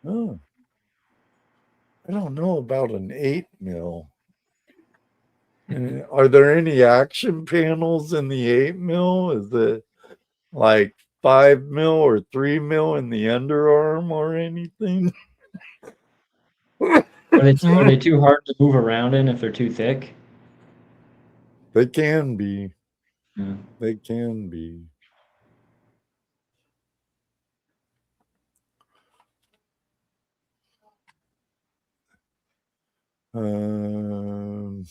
Oh, I don't know about an 8 mil. Are there any action panels in the 8 mil? Is it like 5 mil or 3 mil in the underarm or anything? Are they too hard to move around in if they're too thick? They can be. Yeah. They can be. Um,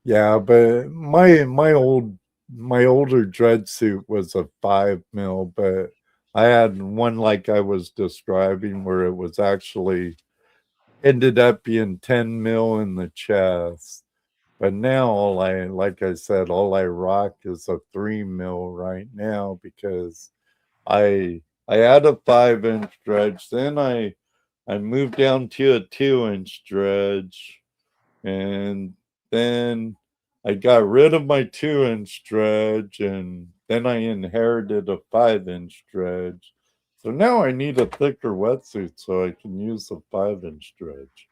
yeah, but my older dread suit was a 5 mil, but I had one like I was describing where it was actually ended up being 10 mil in the chest. But now like I said, all I rock is a 3 mil right now because I had a 5 inch dredge, then I moved down to a 2 inch dredge, and then I got rid of my 2 inch dredge, and then I inherited a 5 inch dredge. So now I need a thicker wetsuit so I can use a 5 inch dredge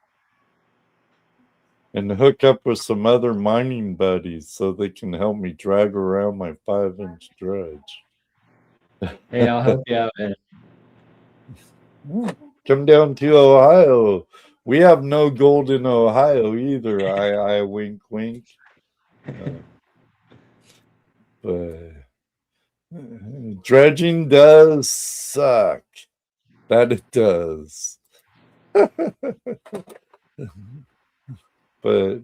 and hook up with some other mining buddies so they can help me drag around my 5 inch dredge. Hey, I'll help you out, Ed. Come down to Ohio. We have no gold in Ohio either. I wink, wink. Uh, but dredging does suck. That it does. But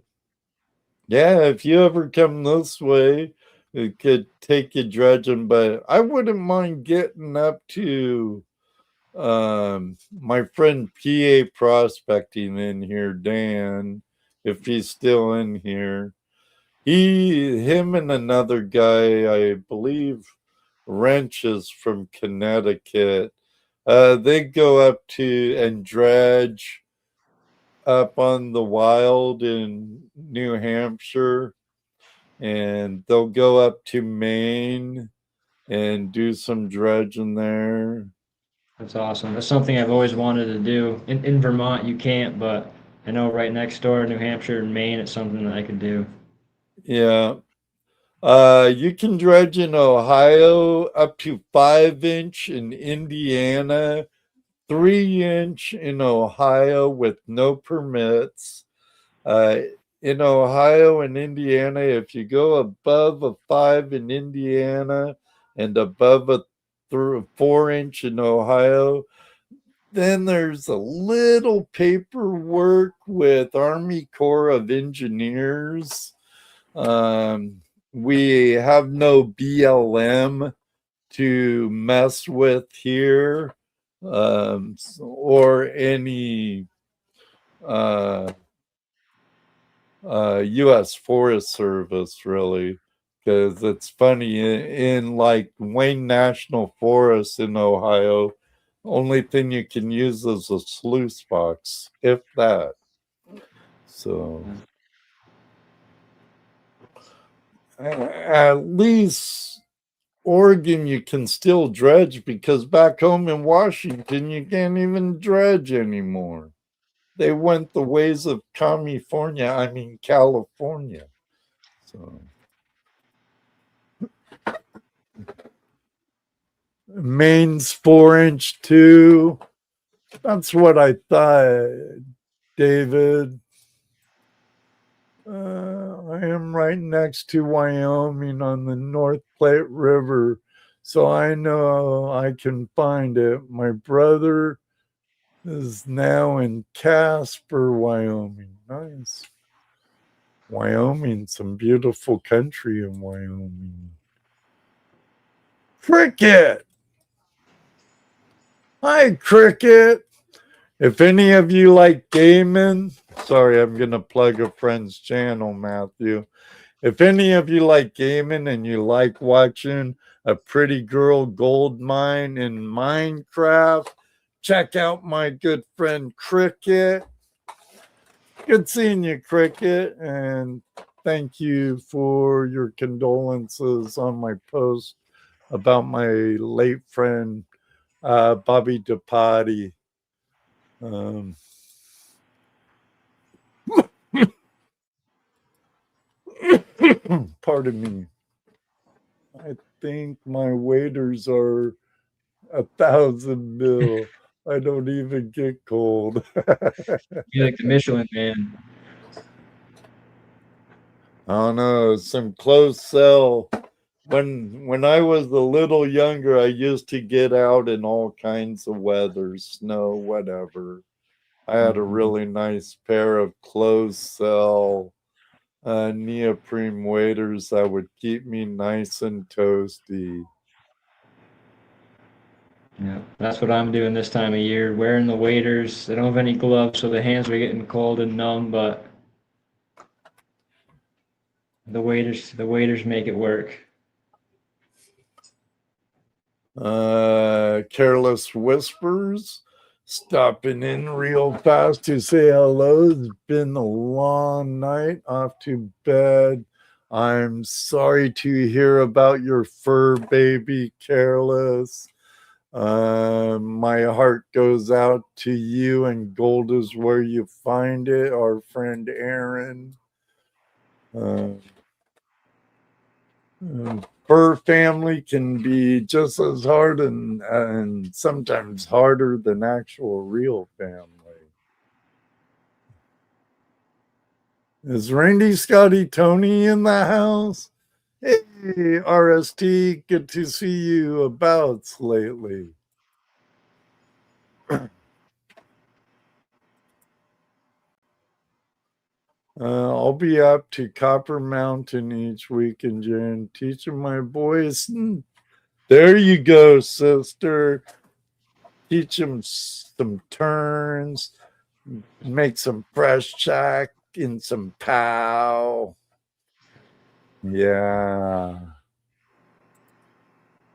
yeah, if you ever come this way, it could take you dredging. But I wouldn't mind getting up to my friend PA prospecting in here, Dan, if he's still in here. Him and another guy, I believe, Wrenches from Connecticut. They go up to and dredge up on the Wild in New Hampshire, and they'll go up to Maine and do some dredging there. That's awesome. That's something I've always wanted to do. In Vermont, you can't, but I know right next door, New Hampshire and Maine, it's something that I could do. Yeah. You can dredge in Ohio up to 5 inch, in Indiana 3 inch in Ohio with no permits. Uh, in Ohio and Indiana, if you go above a 5 in Indiana and above a 4 inch in Ohio, then there's a little paperwork with Army Corps of Engineers. We have no BLM to mess with here, or any uh, U.S. Forest Service, really, because it's funny in like Wayne National Forest in Ohio, only thing you can use is a sluice box, if that. So at least Oregon, you can still dredge, because back home in Washington, you can't even dredge anymore. They went the ways of California. So Maine's 4 inch too. That's what I thought, David. I am right next to Wyoming on the North Platte River, so I know I can find it. My brother is now in Casper, Wyoming. Nice. Wyoming, some beautiful country in Wyoming. Cricket! Hi, Cricket! If any of you like gaming, sorry, I'm going to plug a friend's channel, Matthew. If any of you like gaming and you like watching a pretty girl gold mine in Minecraft, check out my good friend Cricket. Good seeing you, Cricket, and thank you for your condolences on my post about my late friend, Bobby DePatti. Um, Pardon me. I think my waders are 1,000 mil. I don't even get cold. You're like the Michelin man. I don't know, some close cell. When I was a little younger, I used to get out in all kinds of weather, snow, whatever. I had a really nice pair of closed cell neoprene waders that would keep me nice and toasty. Yeah, that's what I'm doing this time of year. Wearing the waders. I don't have any gloves, so the hands are getting cold and numb. But the waders make it work. Careless Whispers stopping in real fast to say hello. It's been a long night, off to bed. I'm sorry to hear about your fur baby, Careless. My heart goes out to you, and gold is where you find it. Our friend Aaron. Fur family can be just as hard and sometimes harder than actual real family. Is Randy, Scotty, Tony in the house? Hey, RST, good to see you abouts lately. I'll be up to Copper Mountain each week in June, teaching my boys. There you go, sister. Teach them some turns, make some fresh jack in some pow. Yeah.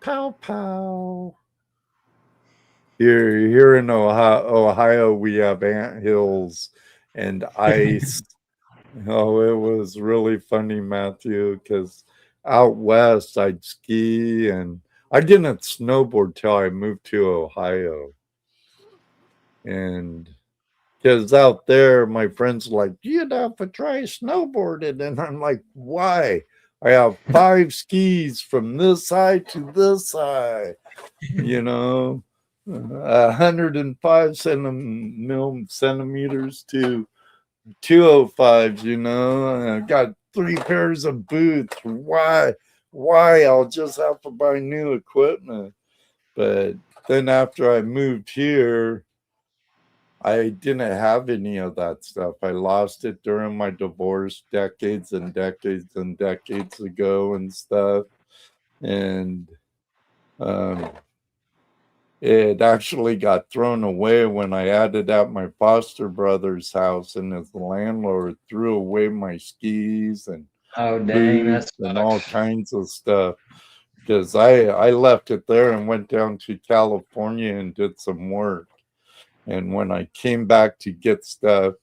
Pow, pow. Here in Ohio, we have ant hills and ice. Oh, it was really funny, Matthew, because out west I'd ski and I didn't snowboard till I moved to Ohio. And because out there, my friends are like, you'd have to try snowboarding. And I'm like, why? I have 5 skis from this side to this side, 105 centimeters to 205, I got 3 pairs of boots. Why? I'll just have to buy new equipment. But then after I moved here, I didn't have any of that stuff. I lost it during my divorce decades and decades and decades ago and stuff. And it actually got thrown away when I had it at my foster brother's house, and his landlord threw away my skis and Oh dang, that boots and all sucks. kinds of stuff. Because I left it there and went down to California and did some work. And when I came back to get stuff,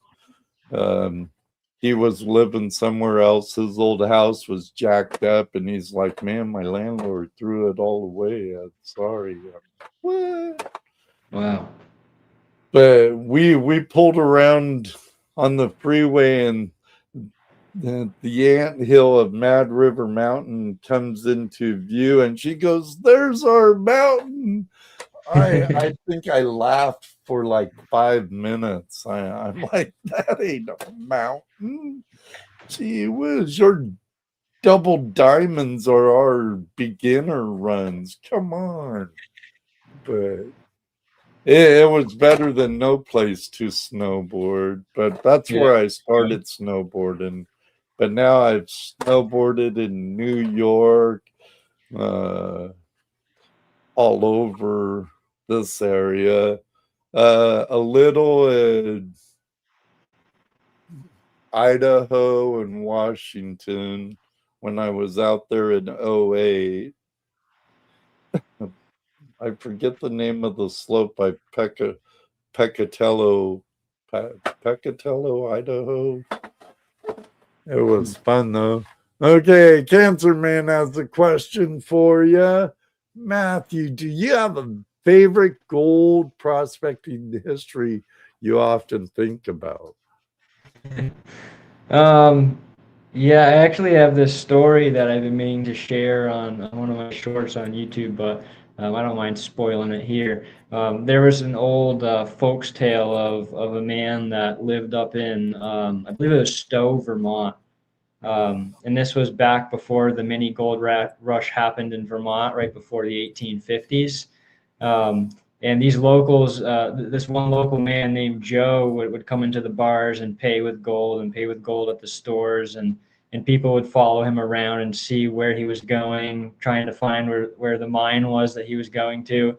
he was living somewhere else. His old house was jacked up, and he's like, "Man, my landlord threw it all away. I'm sorry." What? Wow. But we pulled around on the freeway, and the ant hill of Mad River Mountain comes into view, and she goes, "There's our mountain." I think I laughed for like 5 minutes. I'm like, that ain't a mountain. Gee whiz, your double diamonds are our beginner runs. Come on. But it was better than no place to snowboard. But that's Yeah. where I started snowboarding. But now I've snowboarded in New York, all over this area. A little in Idaho and Washington when I was out there in 08. I forget the name of the slope by Pecatello, Idaho. It was fun though. Okay, Cancer Man has a question for you. Matthew, do you have a favorite gold prospecting history you often think about? Um, Yeah, I actually have this story that I've been meaning to share on one of my shorts on YouTube, but I don't mind spoiling it here. There was an old folks tale of a man that lived up in, I believe it was Stowe, Vermont. And this was back before the mini gold rush happened in Vermont, right before the 1850s. Um, and these locals, this one local man named Joe would come into the bars and pay with gold and pay with gold at the stores. And people would follow him around and see where he was going, trying to find where the mine was that he was going to.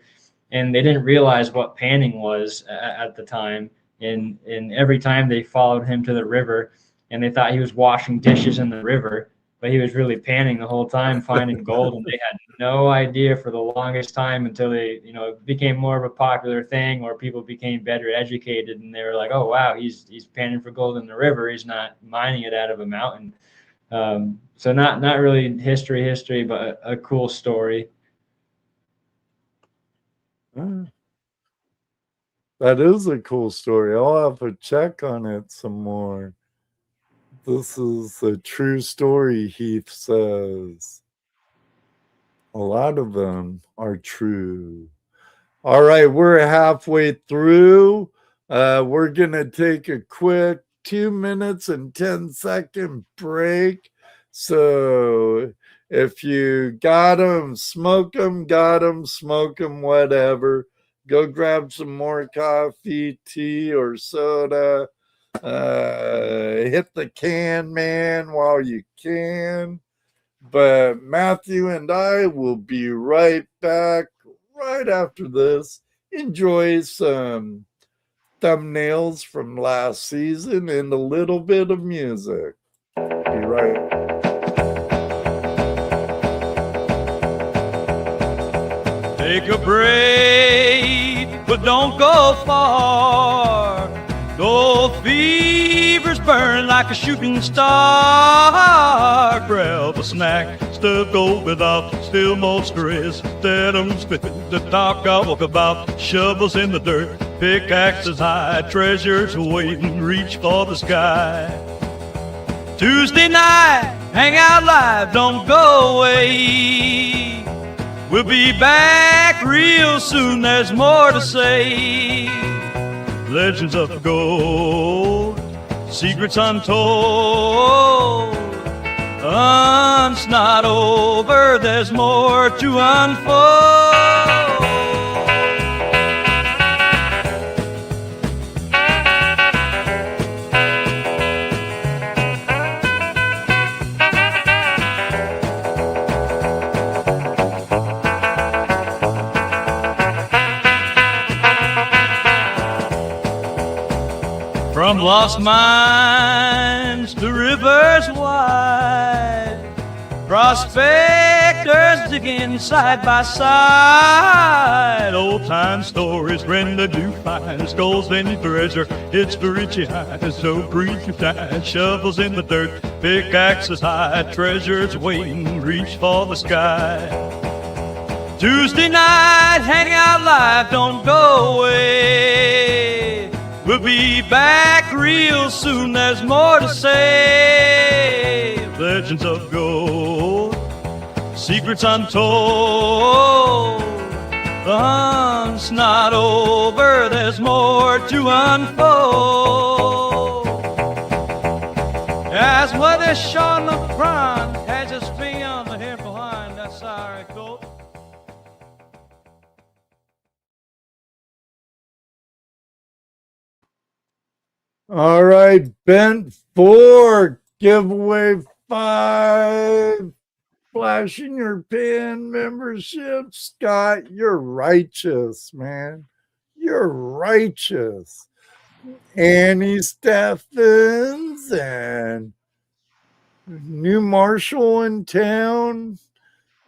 And they didn't realize what panning was at the time. And every time they followed him to the river, and they thought he was washing dishes in the river, but he was really panning the whole time, finding gold, and they had no idea for the longest time until they, it became more of a popular thing, or people became better educated, and they were like, "Oh wow, he's panning for gold in the river. He's not mining it out of a mountain." So not really history, but a cool story. That is a cool story. I'll have to check on it some more. This is a true story, Heath says. A lot of them are true. All right, we're halfway through. We're going to take a quick 2 minutes and 10-second break. So if you got them, smoke them, whatever. Go grab some more coffee, tea, or soda. Hit the can, man, while you can. But Matthew and I will be right back right after this. Enjoy some thumbnails from last season and a little bit of music. Be right back. Take a break, but don't go far. Gold fever's burn like a shooting star. Grab a snack, stuff gold without still more stress. Let 'em spit the talk I walk about. Shovels in the dirt, pickaxes high, treasures waiting, reach for the sky. Tuesday night, Hangout Live, don't go away. We'll be back real soon, there's more to say. Legends of gold, secrets untold. Hunt's not over, there's more to unfold. From lost mines to rivers wide, prospectors digging side by side. Old time stories, Brenda do find skulls and treasure. It's the richie high, so breathe your time. Shovels in the dirt, pickaxes high, treasures waiting, reach for the sky. Tuesday night, Hangout Live, don't go away. We'll be back real soon, there's more to say. Legends of gold, secrets untold. The hunt's not over, there's more to unfold. As Mother Sean LeBron has his finger on the hair behind, that's our gold. All right, Bent 4, giveaway 5. Flashing your pin membership. Scott, you're righteous, man. You're righteous. Annie Steffens and New Marshall in town.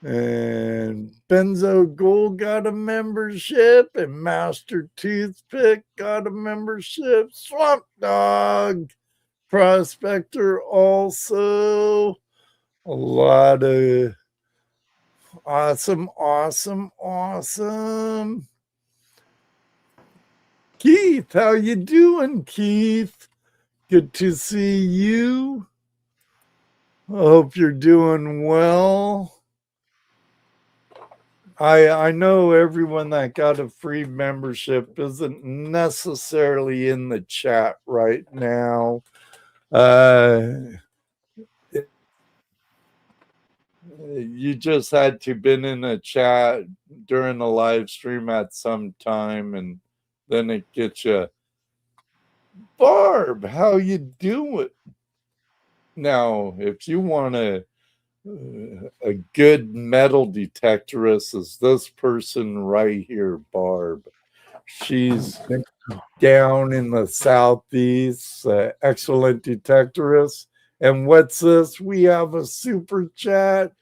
And Benzo Gold got a membership, and Master Toothpick got a membership. Swamp Dog Prospector also. A lot of awesome. Keith, how you doing, Keith? Good to see you. hope you're doing well. I know everyone that got a free membership isn't necessarily in the chat right now. You just had to been in a chat during a live stream at some time, and then it gets you. Barb, how you doing? Now, if you want a good metal detectorist, is this person right here, Barb. She's down in the southeast, excellent detectorist. And what's this? We have a super chat.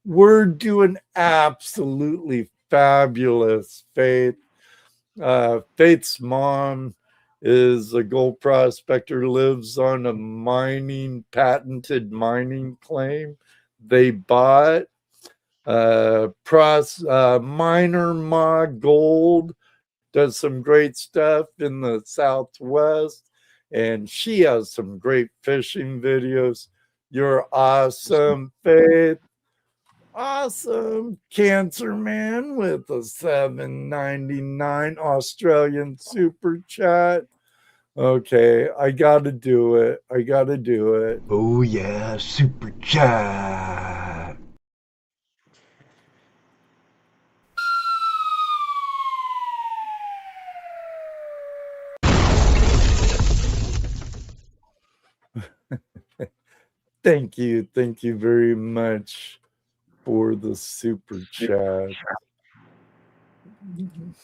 We're doing absolutely fabulous, Faith. Faith's mom is a gold prospector, lives on a patented mining claim they bought. Miner Ma Gold does some great stuff in the Southwest, and she has some great fishing videos. You're awesome, Faith. Awesome. Cancer Man with a $7.99 Australian super chat. Okay, I gotta do it. Oh yeah, super chat. Thank you very much for the super chat.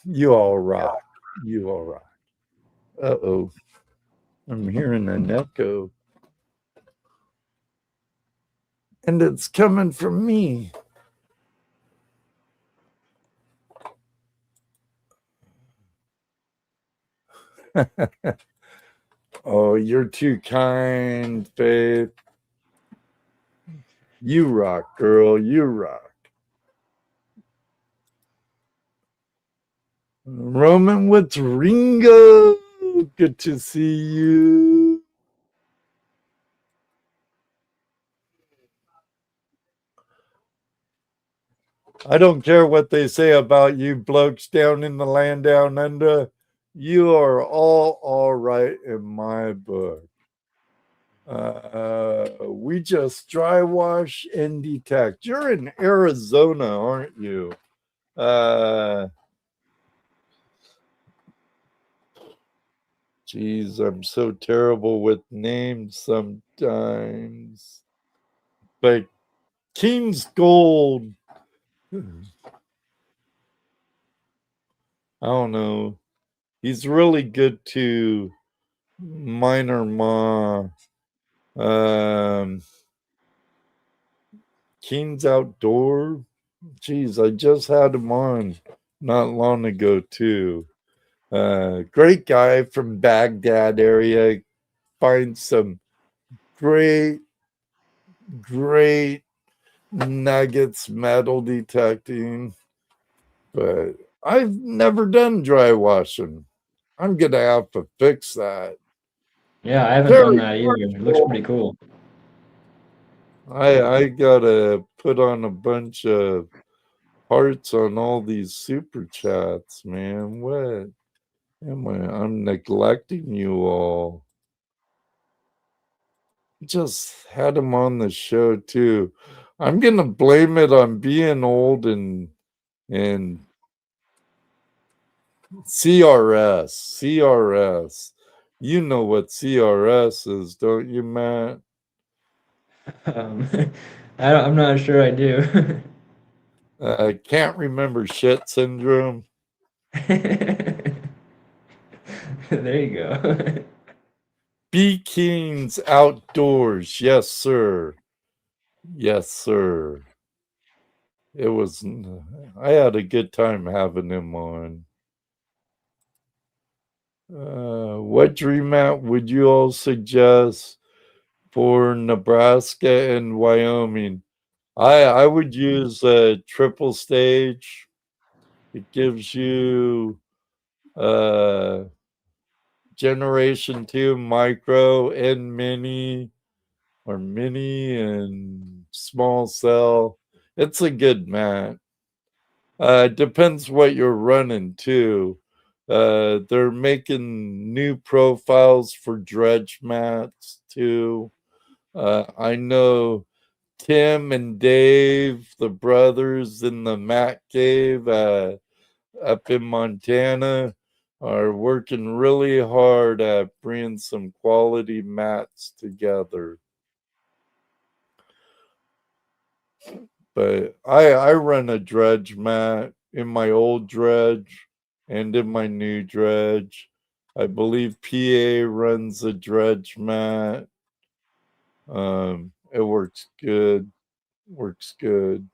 You all rock. Uh-oh. I'm hearing an echo. And it's coming from me. Oh, you're too kind, Faith. You rock, girl. You rock. Roman with Ringo. Good to see you. I don't care what they say about you blokes down in the land down under. You are all right in my book. We just dry wash and detect. You're in Arizona, aren't you? Geez, I'm so terrible with names sometimes. But King's Gold. I don't know. He's really good to Minor Ma. Keen's Outdoor. Geez, I just had him on not long ago too. Great guy from Baghdad area. Finds some great nuggets metal detecting. But I've never done dry washing. I'm gonna have to fix that. Yeah, I haven't done that either. It looks pretty cool. I gotta put on a bunch of hearts on all these super chats, man. What am I? I'm neglecting you all. Just had him on the show too. I'm gonna blame it on being old and CRS. You know what CRS is, don't you, Matt? I'm not sure I do. I can't remember shit syndrome. There you go. B. King's Outdoors. Yes, sir. It was, I had a good time having him on. What dream map would you all suggest for Nebraska and Wyoming? I would use a triple stage. It gives you generation 2 micro and mini or mini and small cell. It's a good mat. Depends what you're running too. They're making new profiles for dredge mats too. I know Tim and Dave, the brothers in the mat cave up in Montana, are working really hard at bringing some quality mats together. But I run a dredge mat in my old dredge and in my new dredge. I believe PA runs a dredge mat. It works good. Works good.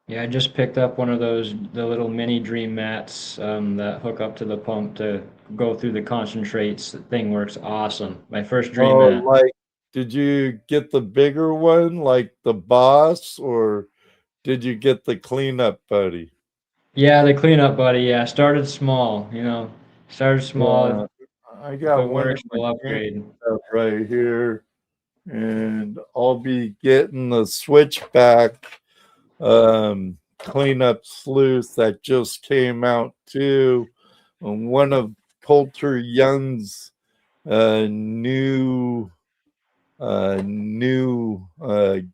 Yeah, I just picked up one of those, the little mini dream mats that hook up to the pump to go through the concentrates. The thing works awesome. My first dream Oh, mat. like, did you get the bigger one, like the boss, or did you get the cleanup buddy? Yeah, the cleanup buddy. Yeah, started small, started small. Yeah, I If got it one in works, my we'll game upgrade. stuff right here, and I'll be getting the switchback cleanup sleuth that just came out too. And one of Coulter Young's new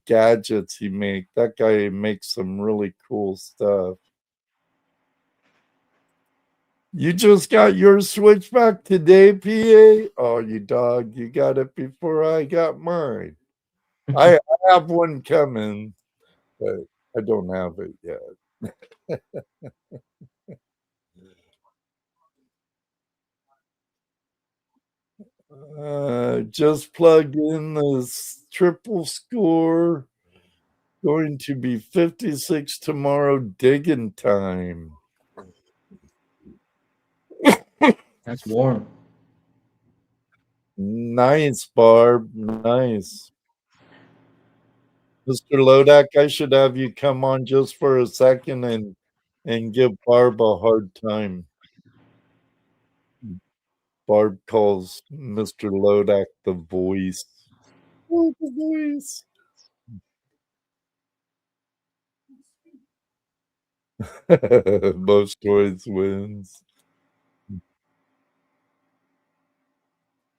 gadgets he make. That guy makes some really cool stuff. You just got your switchback today, PA? Oh, you dog, you got it before I got mine. I have one coming, but I don't have it yet. Just plug in this triple score. Going to be 56 tomorrow, digging time. That's warm. Nice, Barb. Nice. Mr. Lodak, I should have you come on just for a second and give Barb a hard time. Barb calls Mr. Lodak the voice. Oh, the voice. Most toys wins.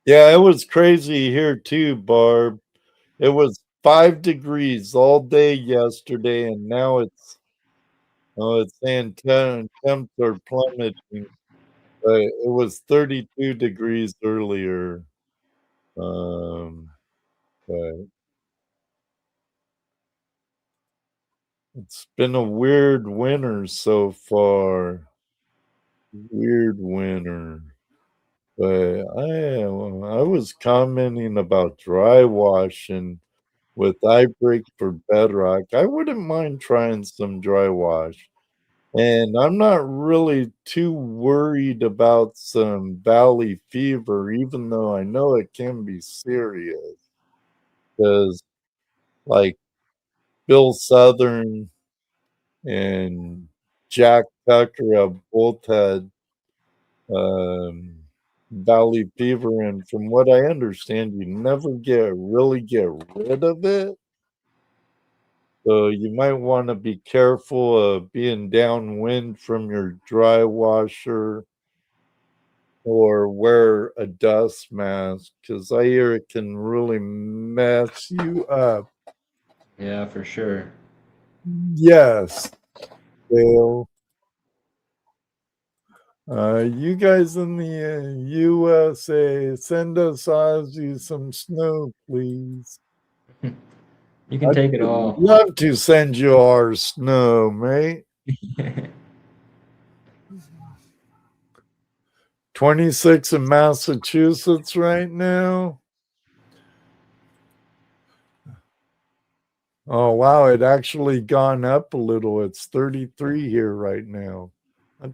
Yeah, it was crazy here too, Barb. It was 5 degrees all day yesterday, and now it's saying temps are plummeting. But it was 32 degrees earlier. But it's been a weird winter so far. Weird winter. But I was commenting about dry washing with iBreak for Bedrock. I wouldn't mind trying some dry wash. And I'm not really too worried about some valley fever, even though I know it can be serious. Because, like, Bill Southern and Jack Tucker have both had valley fever, and from what I understand, you never really get rid of it. So you might want to be careful of being downwind from your dry washer or wear a dust mask because I hear it can really mess you up. Yeah, for sure. Yes, Dale. You guys in the USA, send us Ozzy some snow, please. You can I'd take it all. love to send you our snow, mate. 26 in Massachusetts right now. Oh, wow. It actually gone up a little. It's 33 here right now. I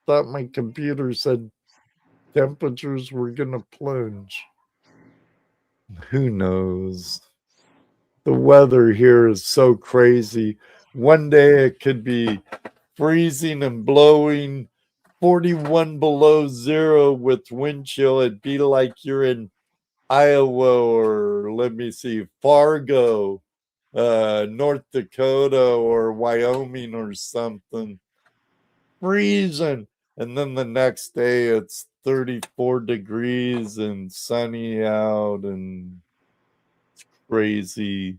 thought my computer said temperatures were going to plunge. Who knows? The weather here is so crazy. One day it could be freezing and blowing 41 below zero with wind chill. It'd be like you're in Iowa, or let me see, Fargo, North Dakota, or Wyoming, or something. Freezing. And then the next day it's 34 degrees and sunny out and it's crazy.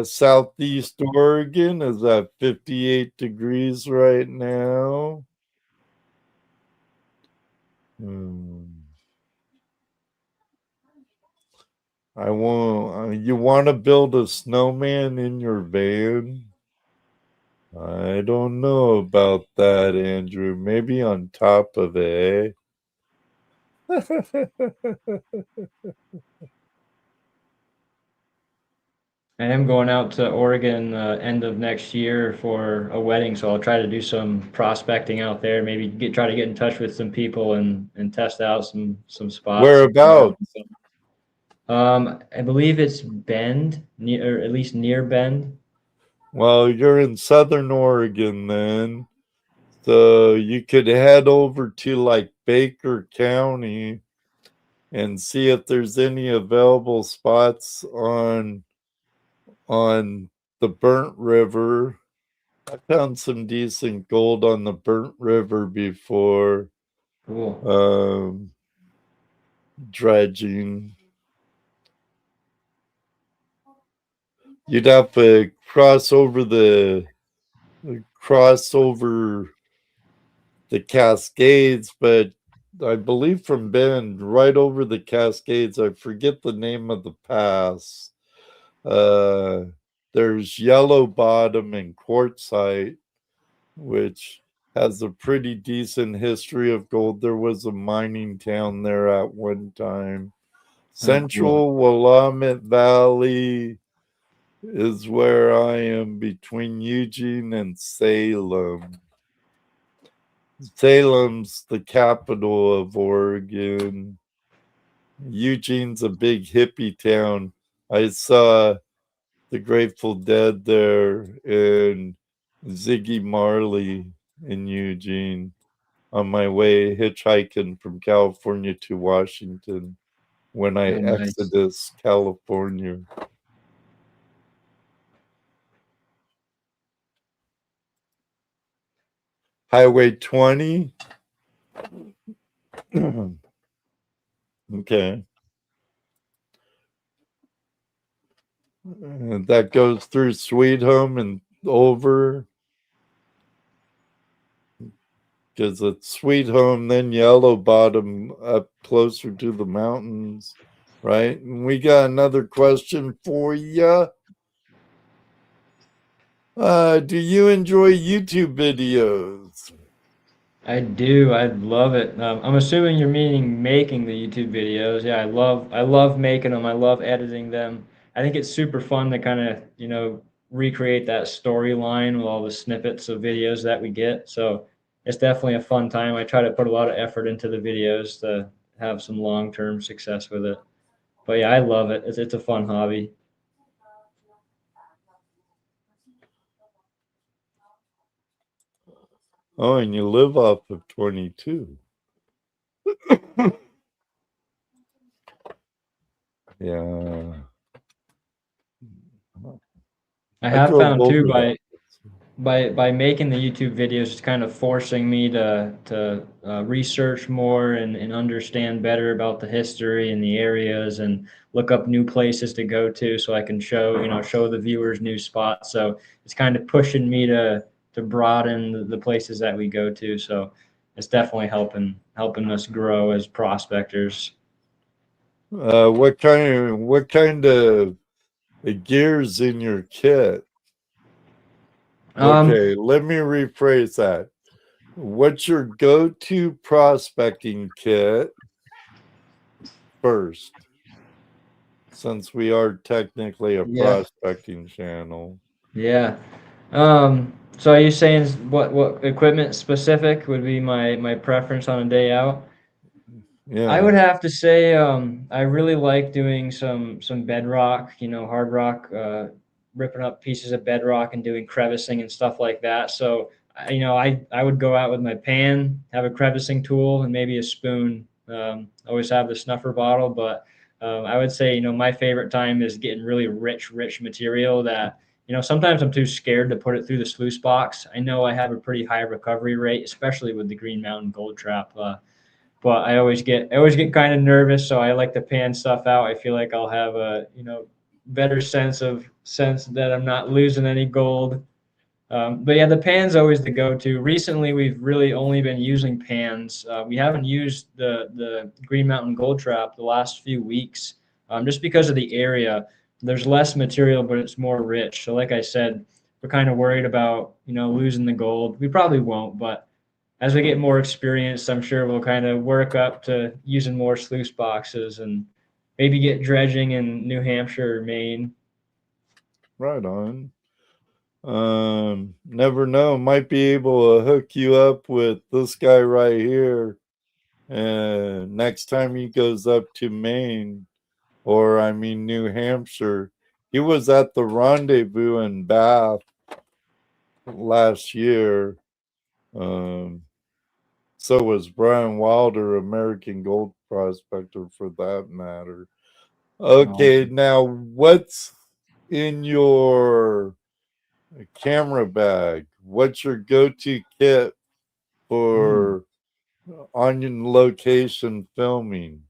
Southeast Oregon is at 58 degrees right now. I won't. You want to build a snowman in your van? I don't know about that, Andrew. Maybe on top of it. I am going out to Oregon end of next year for a wedding, so I'll try to do some prospecting out there. Maybe try to get in touch with some people and test out some spots. Whereabouts? I believe it's Bend, or at least near Bend. Well, you're in Southern Oregon then. So you could head over to like Baker County and see if there's any available spots on the Burnt River. I found some decent gold on the Burnt River before. Cool. Dredging. You'd have to cross over the Cascades, but I believe from Bend right over the Cascades, I forget the name of the pass. There's Yellow Bottom and Quartzsite, which has a pretty decent history of gold. There was a mining town there at one time. Central Willamette Valley is where I am, between Eugene and Salem. Salem's the capital of Oregon. Eugene's a big hippie town. I saw the Grateful Dead there and Ziggy Marley in Eugene on my way hitchhiking from California to Washington when I exited California. Highway 20. Okay. That goes through Sweet Home and over. Because it's Sweet Home, then Yellow Bottom up closer to the mountains, right? And we got another question for you. Do you enjoy YouTube videos? I do. I love it. I'm assuming you're meaning making the YouTube videos. Yeah, I love making them. I love editing them. I think it's super fun to kind of, recreate that storyline with all the snippets of videos that we get. So it's definitely a fun time. I try to put a lot of effort into the videos to have some long-term success with it. But yeah, I love it. It's a fun hobby. Oh, and you live off of 22. Yeah. I have found too by making the YouTube videos, it's kind of forcing me to research more and understand better about the history and the areas and look up new places to go to so I can show the viewers new spots. So it's kind of pushing me to broaden the places that we go to. So it's definitely helping us grow as prospectors. What kind of gears in your kit? Okay, let me rephrase that. What's your go-to prospecting kit first? Since we are technically a prospecting channel. Yeah. So are you saying what equipment specific would be my preference on a day out? Yeah. I would have to say I really like doing some bedrock, hard rock, ripping up pieces of bedrock and doing crevicing and stuff like that. So I would go out with my pan, have a crevicing tool, and maybe a spoon. Always have the snuffer bottle, but I would say, my favorite time is getting really rich material that, sometimes I'm too scared to put it through the sluice box. I know I have a pretty high recovery rate, especially with the Green Mountain Gold Trap. But I always get kind of nervous, so I like to pan stuff out. I feel like I'll have a, better sense that I'm not losing any gold. But yeah, the pan's always the go-to. Recently, we've really only been using pans. We haven't used the Green Mountain Gold Trap the last few weeks, just because of the area. There's less material, but it's more rich. So, like I said, we're kind of worried about losing the gold. We probably won't, but as we get more experience, I'm sure we'll kind of work up to using more sluice boxes and maybe get dredging in New Hampshire or Maine. Right on. Never know. Might be able to hook you up with this guy right here. And next time he goes up to Maine, or I mean New Hampshire, he was at the rendezvous in Bath last year. So was Brian Wilder, American Gold Prospector, for that matter. Okay, now what's in your camera bag? What's your go-to kit for on location filming?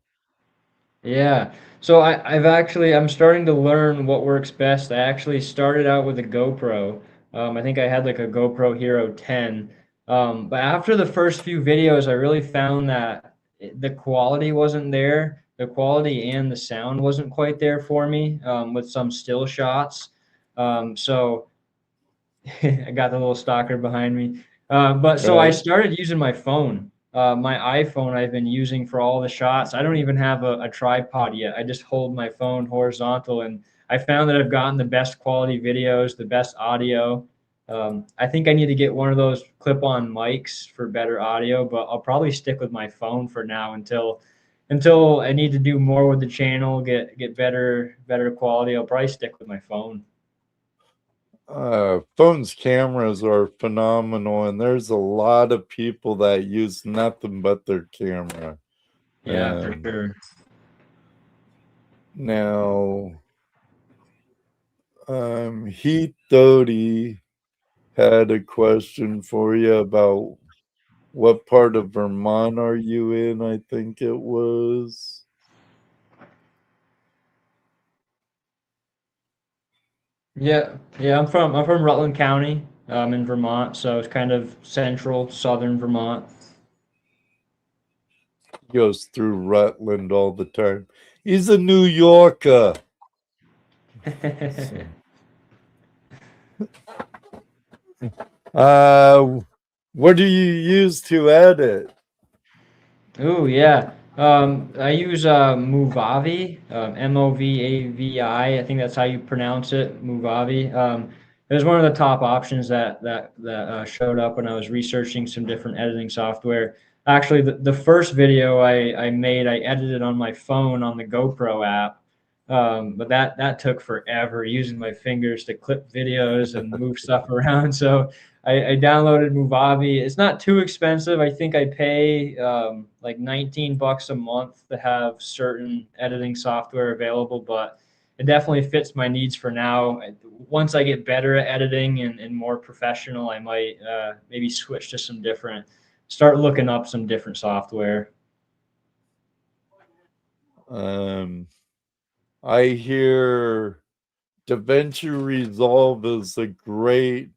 Yeah. So I'm starting to learn what works best. I actually started out with a GoPro. I think I had like a GoPro Hero 10. But after the first few videos, I really found that the quality wasn't there. The quality and the sound wasn't quite there for me, with some still shots. So I got the little stalker behind me. But so I Right. started using my phone. My iPhone I've been using for all the shots. I don't even have a tripod yet. I just hold my phone horizontal, and I found that I've gotten the best quality videos, the best audio. I think I need to get one of those clip-on mics for better audio, but I'll probably stick with my phone for now until I need to do more with the channel, get better quality. I'll probably stick with my phone. Phones cameras are phenomenal, and there's a lot of people that use nothing but their camera. Yeah, for Um, sure. Now, Heath Doty had a question for you about what part of Vermont are you in? I think it was. Yeah. I'm from Rutland County, in Vermont, so it's kind of central southern Vermont. Goes through Rutland all the time. He's a New Yorker. So, uh, what do you use to edit? Ooh, yeah. I use Movavi, Movavi. I think that's how you pronounce it, Movavi. It was one of the top options that showed up when I was researching some different editing software. Actually, the first video I made, I edited on my phone on the GoPro app, but that took forever using my fingers to clip videos and move stuff around. So I downloaded Movavi. It's not too expensive. I think I pay like $19 a month to have certain editing software available, but it definitely fits my needs for now. Once I get better at editing and more professional, I might maybe switch to start looking up some different software. Um, I hear DaVinci Resolve is a great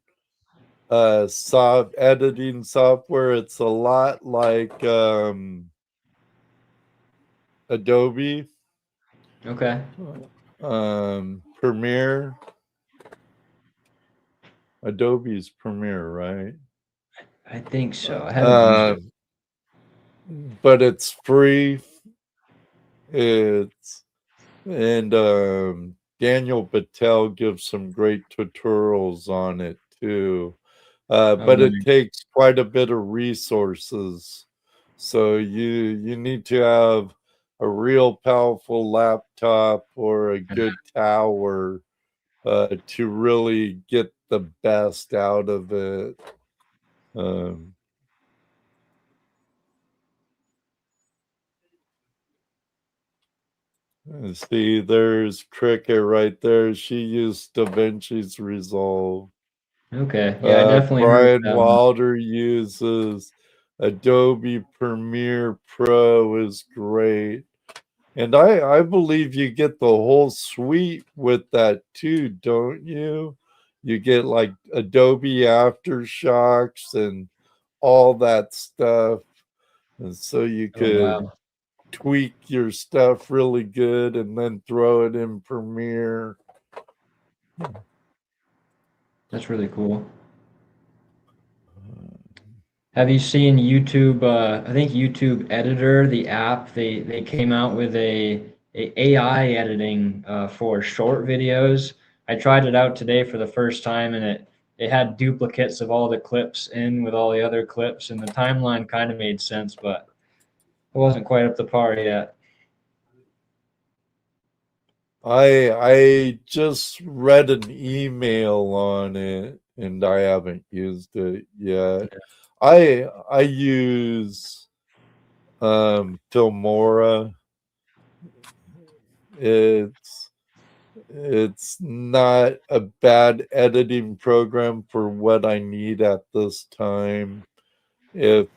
editing software. It's a lot like Adobe, Okay. Premiere. Adobe's Premiere, right? I think so. I haven't used it. But it's free. It's and Daniel Patel gives some great tutorials on it too. Oh, But it nice. takes quite a bit of resources. So you need to have a real powerful laptop or a good tower to really get the best out of it. Um, See, there's Cricket right there. She used DaVinci's Resolve. Okay, yeah, I definitely heard of Brian that one. Wilder uses Adobe Premiere Pro is great. And I believe you get the whole suite with that too, don't you? You get like Adobe Aftershocks and all that stuff. And so you Oh could wow, tweak your stuff really good and then throw it in Premiere. that's really cool. Have you seen YouTube? I think YouTube Editor, the app, they came out with a AI editing for short videos. I tried it out today for the first time, and it had duplicates of all the clips in with all the other clips, and the timeline kind of made sense, but it wasn't quite up to par yet. I just read an email on it and I haven't used it yet. I use Filmora. It's it's not a bad editing program for what I need at this time. If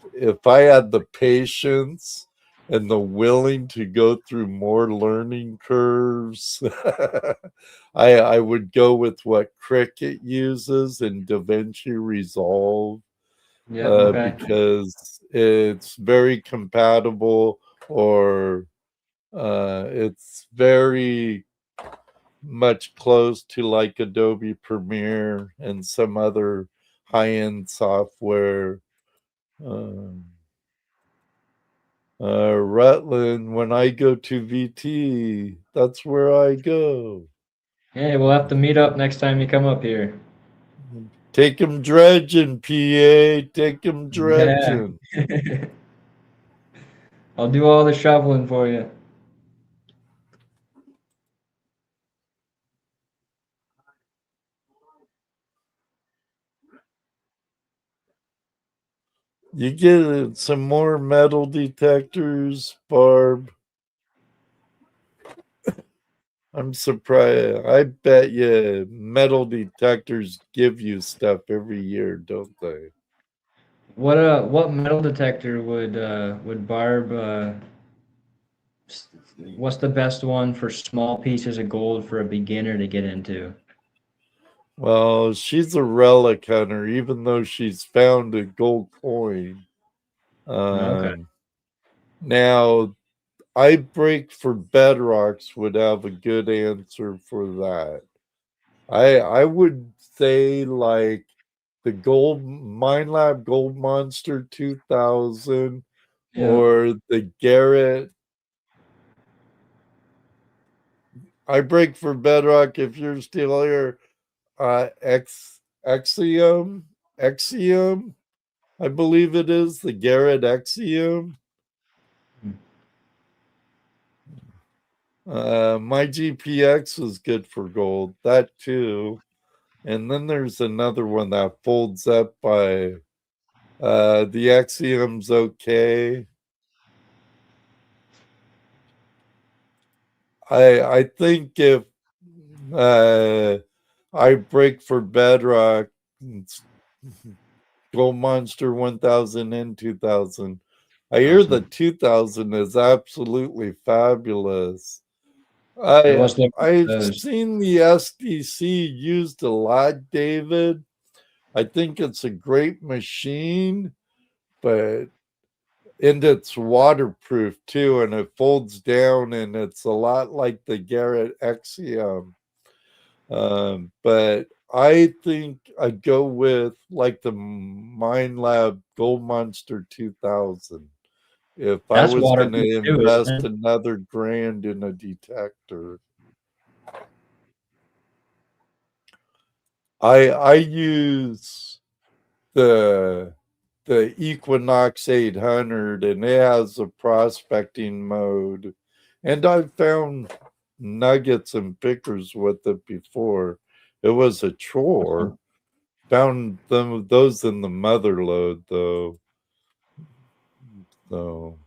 I had the patience and the willing to go through more learning curves, I would go with what Cricut uses in DaVinci Resolve Yeah, okay. because it's very compatible or it's very much close to like Adobe Premiere and some other high-end software. Um, Rutland, when I go to VT, that's where I go. Hey, we'll have to meet up next time you come up here. Take 'em dredging, PA. Take 'em Yeah. dredging. I'll do all the shoveling for you. You get some more metal detectors, Barb. I'm surprised. I bet you metal detectors give you stuff every year, don't they? What metal detector would Barb what's the best one for small pieces of gold for a beginner to get into? Well, she's a relic hunter, even though she's found a gold coin. Okay. Um, Now, I break for bedrocks would have a good answer for that. I would say like the Gold Mine Lab Gold Monster 2000 Yeah. or the Garrett. I break for bedrock if you're still here. Exium, I believe it is the Garrett Exium. My GPX is good for gold. That too. And then there's another one that folds up by the Axiom's okay. I think if I break for bedrock, Gold Monster 1000 and 2000. I hear the Awesome. 2000 is absolutely fabulous. Yeah, let's look at I've those. seen the SDC used a lot, David. I think it's a great machine, but and it's waterproof too, and it folds down, and it's a lot like the Garrett Exium. But I think I'd go with like the Mine Lab Gold Monster 2000 if I That's was going waterproof to too, isn't invest it? another grand in a detector. I use the Equinox 800 and it has a prospecting mode. And I've found nuggets and pickers with it before. It was a chore. Awesome. Found those in the mother load though. So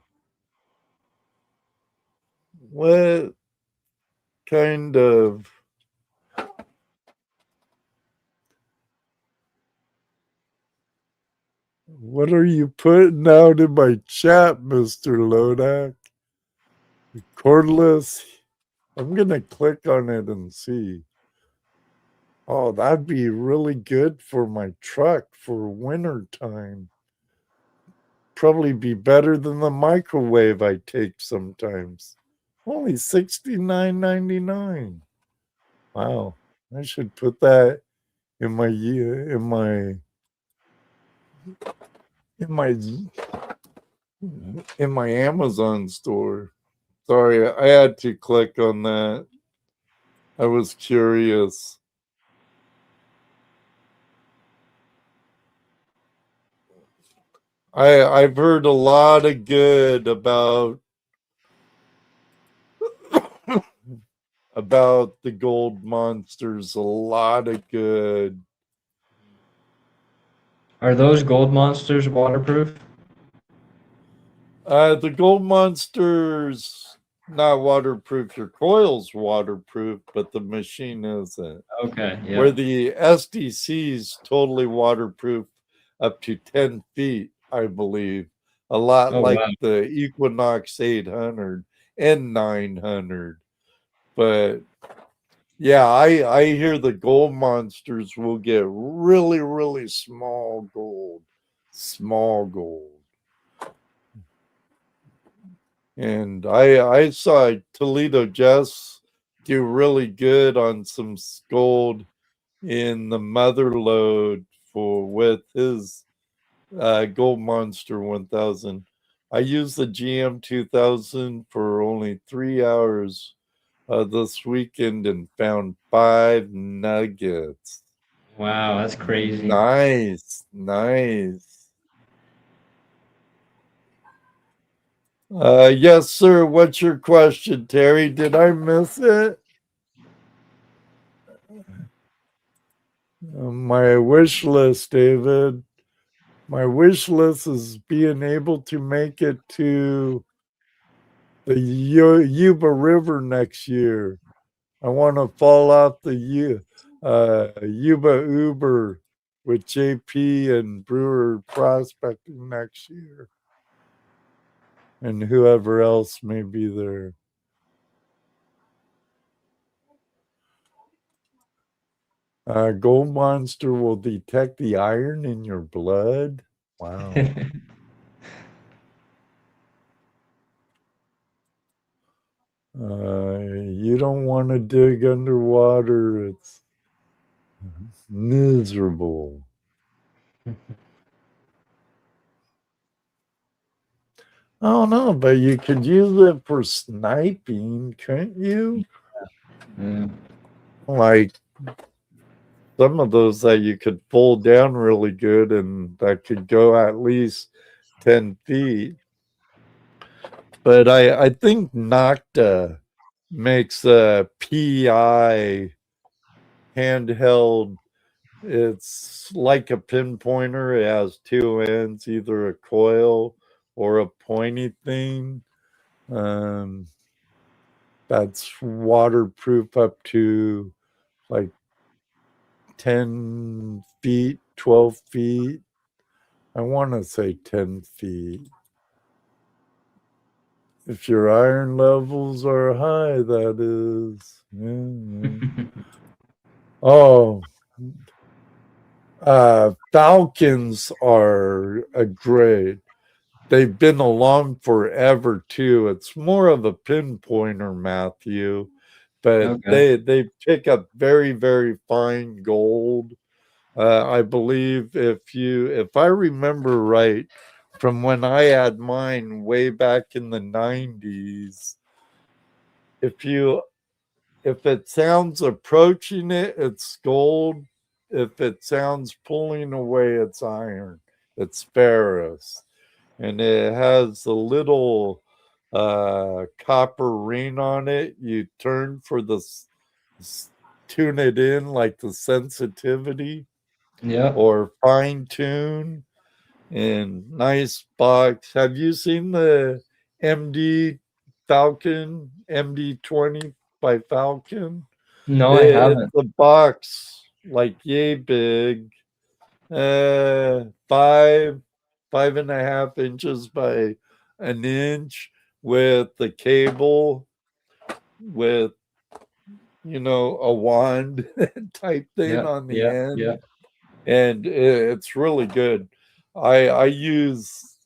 what kind of what are you putting out in my chat, Mr. Lodak? Cordless. I'm gonna click on it and see. Oh, that'd be really good for my truck for winter time. Probably be better than the microwave I take sometimes. Only $69.99. Wow, I should put that in my in my Amazon store. Sorry, I had to click on that. I was curious. I've heard a lot of good about the gold monsters. A lot of good. Are those gold monsters waterproof? The gold monsters not waterproof. Your coil's waterproof, but the machine isn't. Okay, yeah. Where the SDC's totally waterproof up to 10 feet, I believe. A lot Oh, like wow. the Equinox 800 and 900. But yeah, I hear the gold monsters will get really, really small gold. Small gold. And I saw Toledo Jess do really good on some gold in the mother load with his Gold Monster 1000. I used the GM 2000 for only 3 hours this weekend and found 5 nuggets. Wow, that's crazy. Nice, nice. Yes, sir. What's your question, Terry? Did I miss it? My wish list, David. My wish list is being able to make it to the Yuba River next year. I want to fall off the Yuba Uber with JP and Brewer prospecting next year. And whoever else may be there. Gold Monster will detect the iron in your blood. Wow. You don't want to dig underwater. It's miserable. I don't know, but you could use it for sniping, couldn't you? Yeah. Like some of those that you could fold down really good and that could go at least 10 feet. But I think Nocta makes a PI handheld. It's like a pinpointer. It has 2 ends, either a coil or a pointy thing. That's waterproof up to like 10 feet, 12 feet. I want to say 10 feet. If your iron levels are high, that is. Yeah. Oh, Falcons are a great. They've been along forever too. It's more of a pinpointer, Matthew, but Okay. they pick up very, very fine gold. I believe if I remember right, from when I had mine way back in the 90s, if it sounds approaching it, it's gold. If it sounds pulling away, it's iron. It's ferrous. And it has a little copper ring on it. You turn for tune it in like the sensitivity Yeah. or fine tune and nice box. Have you seen the MD Falcon MD 20 by Falcon? No, I It's haven't. a box like yay big, 5.5 inches by an inch, with the cable with a wand type thing Yeah, on the yeah, end, yeah. and it's really good. I use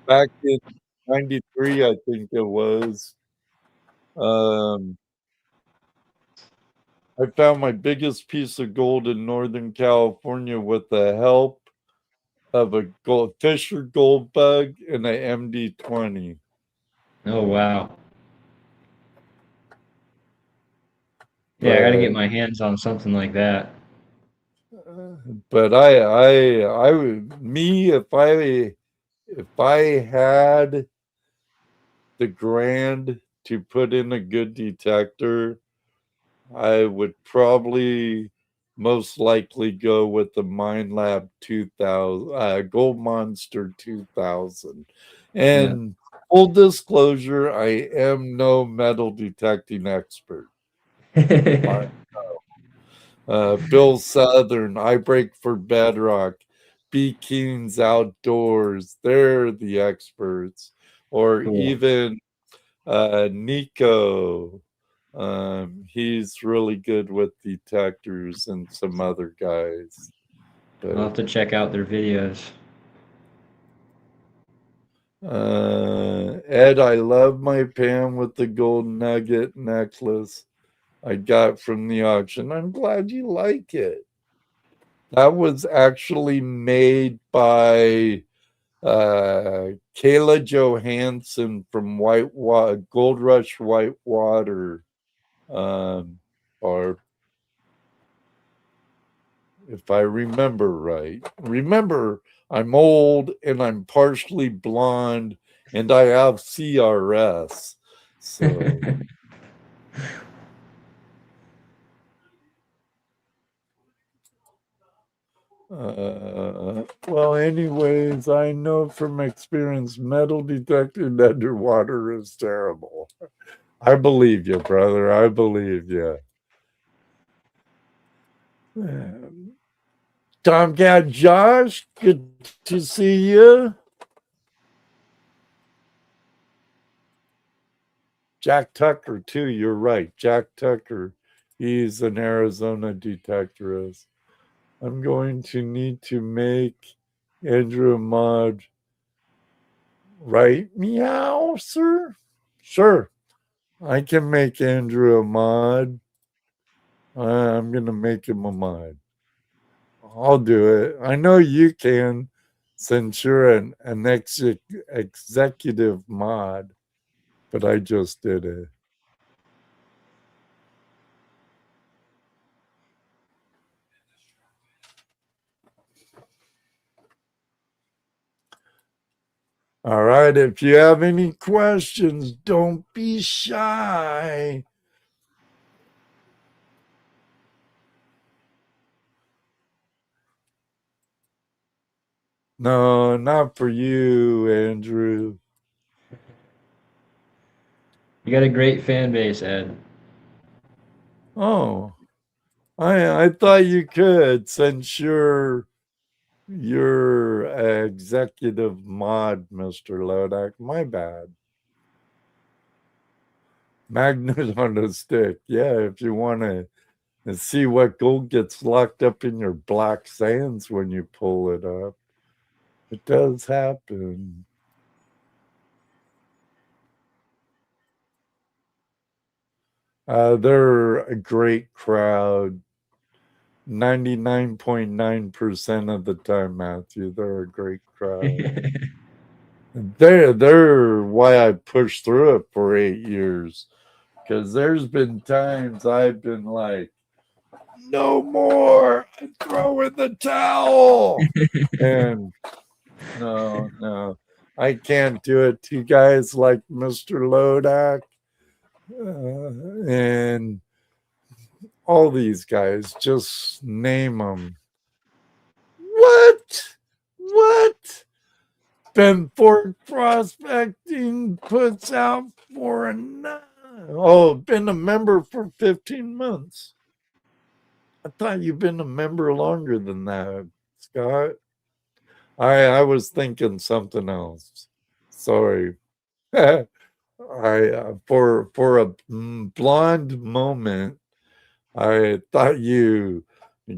back in '93, I think it was. Um, I found my biggest piece of gold in Northern California with the help of a Fisher gold bug and a MD-20. Oh, wow. Yeah, I got to get But my hands on something like that. but I would me if I had the grand to put in a good detector, I would probably most likely go with the Mind Lab 2000, Gold Monster 2000. Yeah. And full disclosure, I am no metal detecting expert. Bill Southern, I Break for Bedrock, B. Keen's Outdoors, they're the experts. Or Cool. even Nico. He's really good with detectors, and some other guys. I'll But have to check out their videos. Ed, I love my pan with the gold nugget necklace I got from the auction. I'm glad you like it. That was actually made by Kayla Johansson from Gold Rush Whitewater, or if I remember right. Remember, I'm old and I'm partially blonde and I have CRS. So, well, anyways, I know from experience metal detected underwater is terrible. I believe you, brother. I believe you. Tomcat Josh, good to see you. Jack Tucker, too. You're right. Jack Tucker. He's an Arizona detectorist. I'm going to need to make Andrew a mod. Right? Meow, sir? Sure. I can make Andrew a mod. I'm going to make him a mod. I'll do it. I know you can, since you're an executive mod, but I just did it. All right. If you have any questions, don't be shy. No, not for you, Andrew. You got a great fan base, Ed. Oh, I thought you could, since you're executive mod, Mr. Lodak. My bad. Magnet on a stick. Yeah, if you want to see what gold gets locked up in your black sands when you pull it up. It does happen. They're a great crowd. 99.9% of the time, Matthew. They're a great crowd. They're why I pushed through it for 8 years. Because there's been times I've been like, no more, I throw in the towel. And no, I can't do it to guys like Mr. Lodak and all these guys. Just name them. What? Ben Ford Prospecting puts out for enough. Oh, been a member for 15 months. I thought you've been a member longer than that, Scott. I was thinking something else. Sorry. I for a blonde moment, I thought you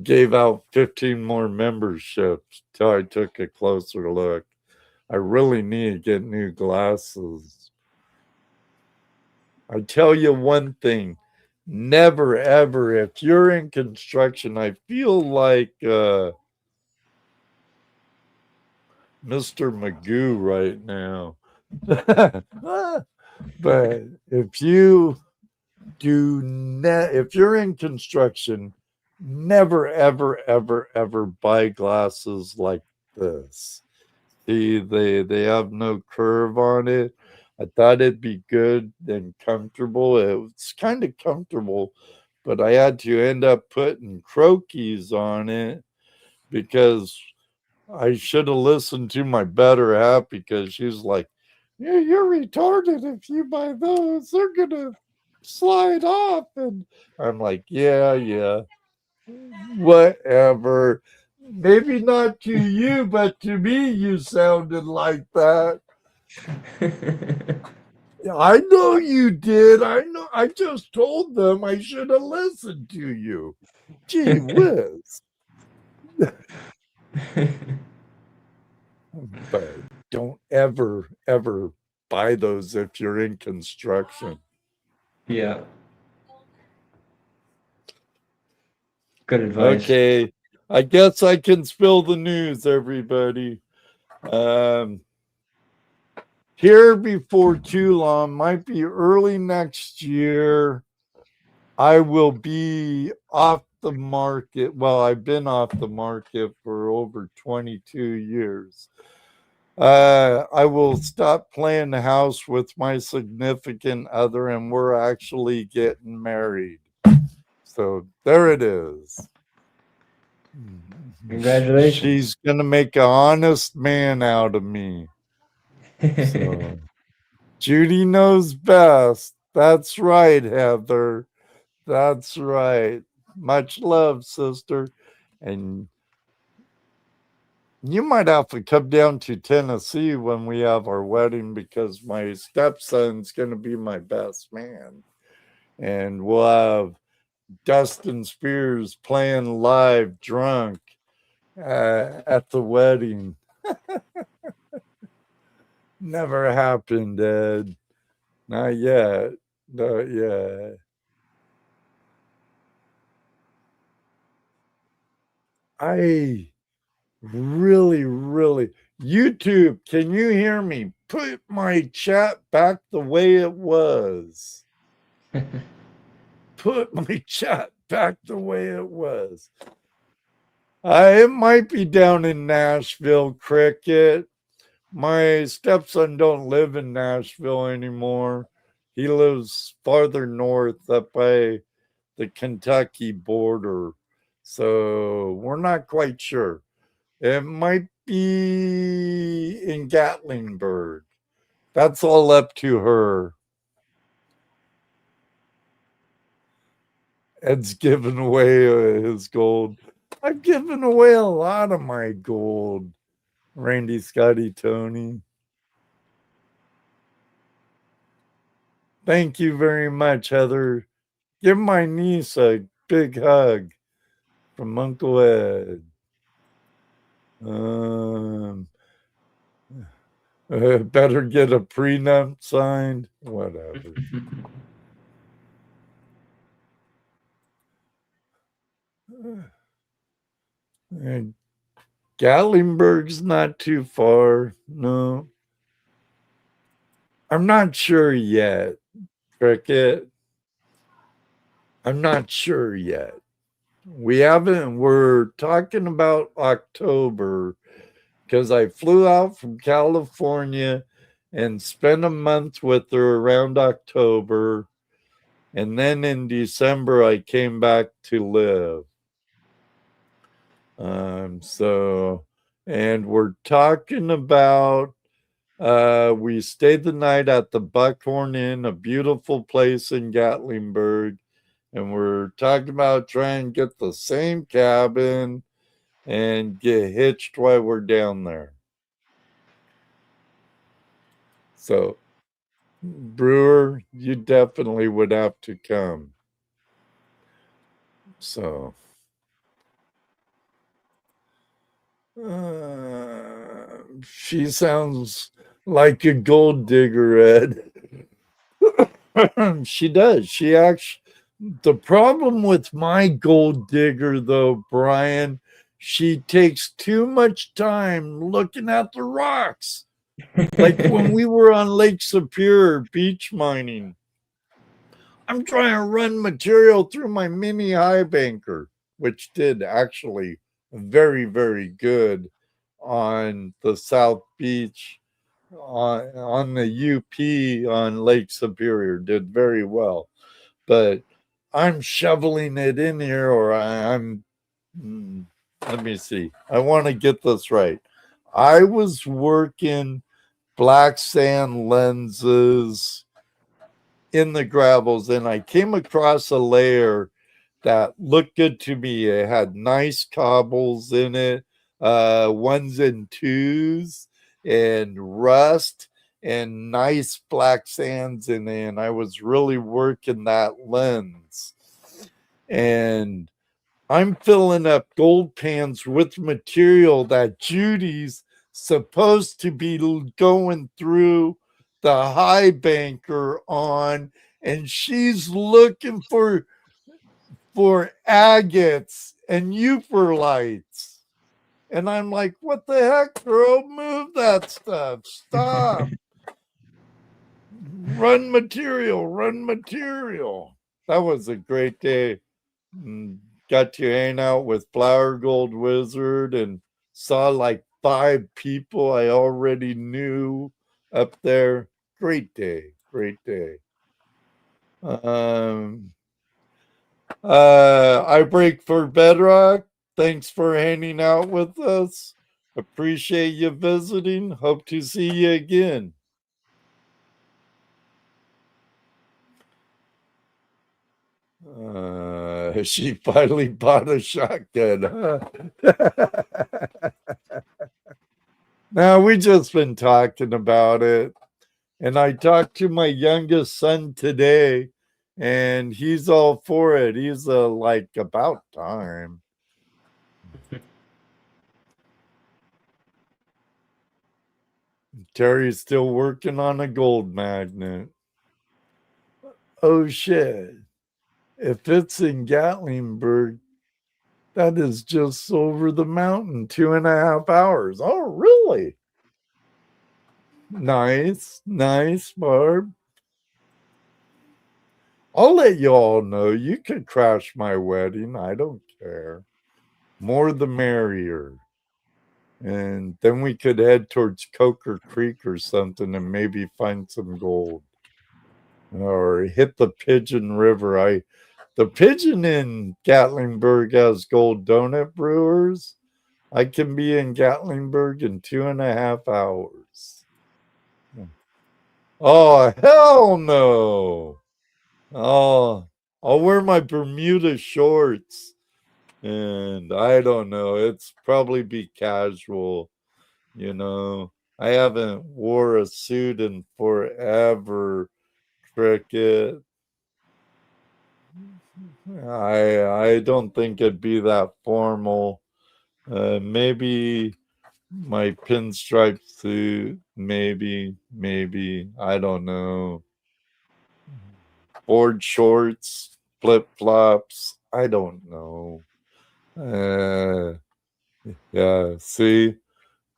gave out 15 more memberships till I took a closer look. I really need to get new glasses. I tell you one thing, never ever, if you're in construction, I feel like Mr. Magoo right now. But if you if you're in construction, never ever ever ever buy glasses like this. See, they have no curve on it. I thought it'd be good and comfortable. It was kind of comfortable, but I had to end up putting croquis on it because I should have listened to my better half, because she's like, "Yeah, you're retarded if you buy those. They're gonna slide off." And I'm like, yeah, whatever. Maybe not to you, but to me, you sounded like that. I know you did. I know. I just told them I should have listened to you. Gee whiz. But don't ever, ever buy those if you're in construction. Yeah. Good advice. Okay. I guess I can spill the news, everybody. Here before too long, might be early next year, I will be off the market. Well, I've been off the market for over 22 years. I will stop playing the house with my significant other, and we're actually getting married. So there it is. Congratulations. She's going to make an honest man out of me. So Judy knows best. That's right, Heather. That's right. Much love, sister. And you might have to come down to Tennessee when we have our wedding, because my stepson's going to be my best man. And we'll have Dustin Spears playing live drunk at the wedding. Never happened, Ed. Not yet. Not yet. I really, YouTube, can you hear me? Put my chat back the way it was. Put my chat back the way it was. It might be down in Nashville, Cricket. My stepson don't live in Nashville anymore. He lives farther north, up by the Kentucky border. So we're not quite sure. It might be in Gatlinburg. That's all up to her. Ed's given away his gold. I've given away a lot of my gold, Randy, Scotty, Tony. Thank you very much, Heather. Give my niece a big hug from Uncle Ed. Better get a prenup signed. Whatever. Gatlinburg's not too far. No. I'm not sure yet, Cricket. I'm not sure yet. We're talking about October, because I flew out from California and spent a month with her around October. And then in December, I came back to live. And we're talking about We stayed the night at the Buckhorn Inn, a beautiful place in Gatlinburg. And we're talking about trying to get the same cabin and get hitched while we're down there. So, Brewer, you definitely would have to come. So, she sounds like a gold digger, Ed. She does. She actually, the problem with my gold digger, though, Brian, she takes too much time looking at the rocks. Like when we were on Lake Superior beach mining, I'm trying to run material through my mini high banker, which did actually very, very good on the South Beach, on the UP on Lake Superior, did very well. But I'm shoveling it in here, or I'm, let me see. I want to get this right. I was working black sand lenses in the gravels, and I came across a layer that looked good to me. It had nice cobbles in it, ones and twos, and rust, and nice black sands in it. And I was really working that lens. And I'm filling up gold pans with material that Judy's supposed to be going through the high banker on, and she's looking for agates and euphorlites. And I'm like, what the heck, girl? Move that stuff. Stop. Run material, run material. That was a great day. Got to hang out with Flower Gold Wizard and saw like 5 people I already knew up there. Great day, great day. I break for Bedrock. Thanks for hanging out with us. Appreciate you visiting. Hope to see you again. She finally bought a shotgun, huh? Now, we just been talking about it. And I talked to my youngest son today, and he's all for it. He's like, about time. Terry's still working on a gold magnet. Oh, shit. If it's in Gatlinburg, that is just over the mountain, 2.5 hours. Oh, really? Nice, nice, Barb. I'll let you all know. You could crash my wedding. I don't care. More the merrier. And then we could head towards Coker Creek or something and maybe find some gold. Or hit the Pigeon River. The Pigeon in Gatlinburg has gold donut brewers. I can be in Gatlinburg in 2.5 hours. Oh, hell no. Oh, I'll wear my Bermuda shorts. And I don't know. It's probably be casual, you know. I haven't wore a suit in forever, Cricket. I don't think it'd be that formal. Maybe my pinstripe suit, maybe, I don't know. Board shorts, flip flops, I don't know. Yeah, see,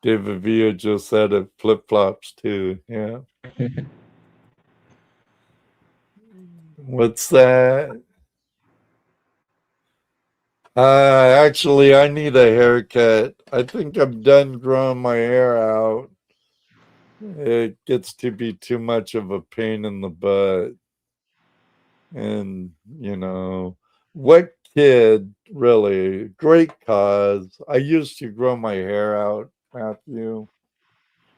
David Villa just said it, flip flops too. Yeah. What's that? Actually, I need a haircut. I think I'm done growing my hair out. It gets to be too much of a pain in the butt. And, what kid, really? Great cause. I used to grow my hair out, Matthew.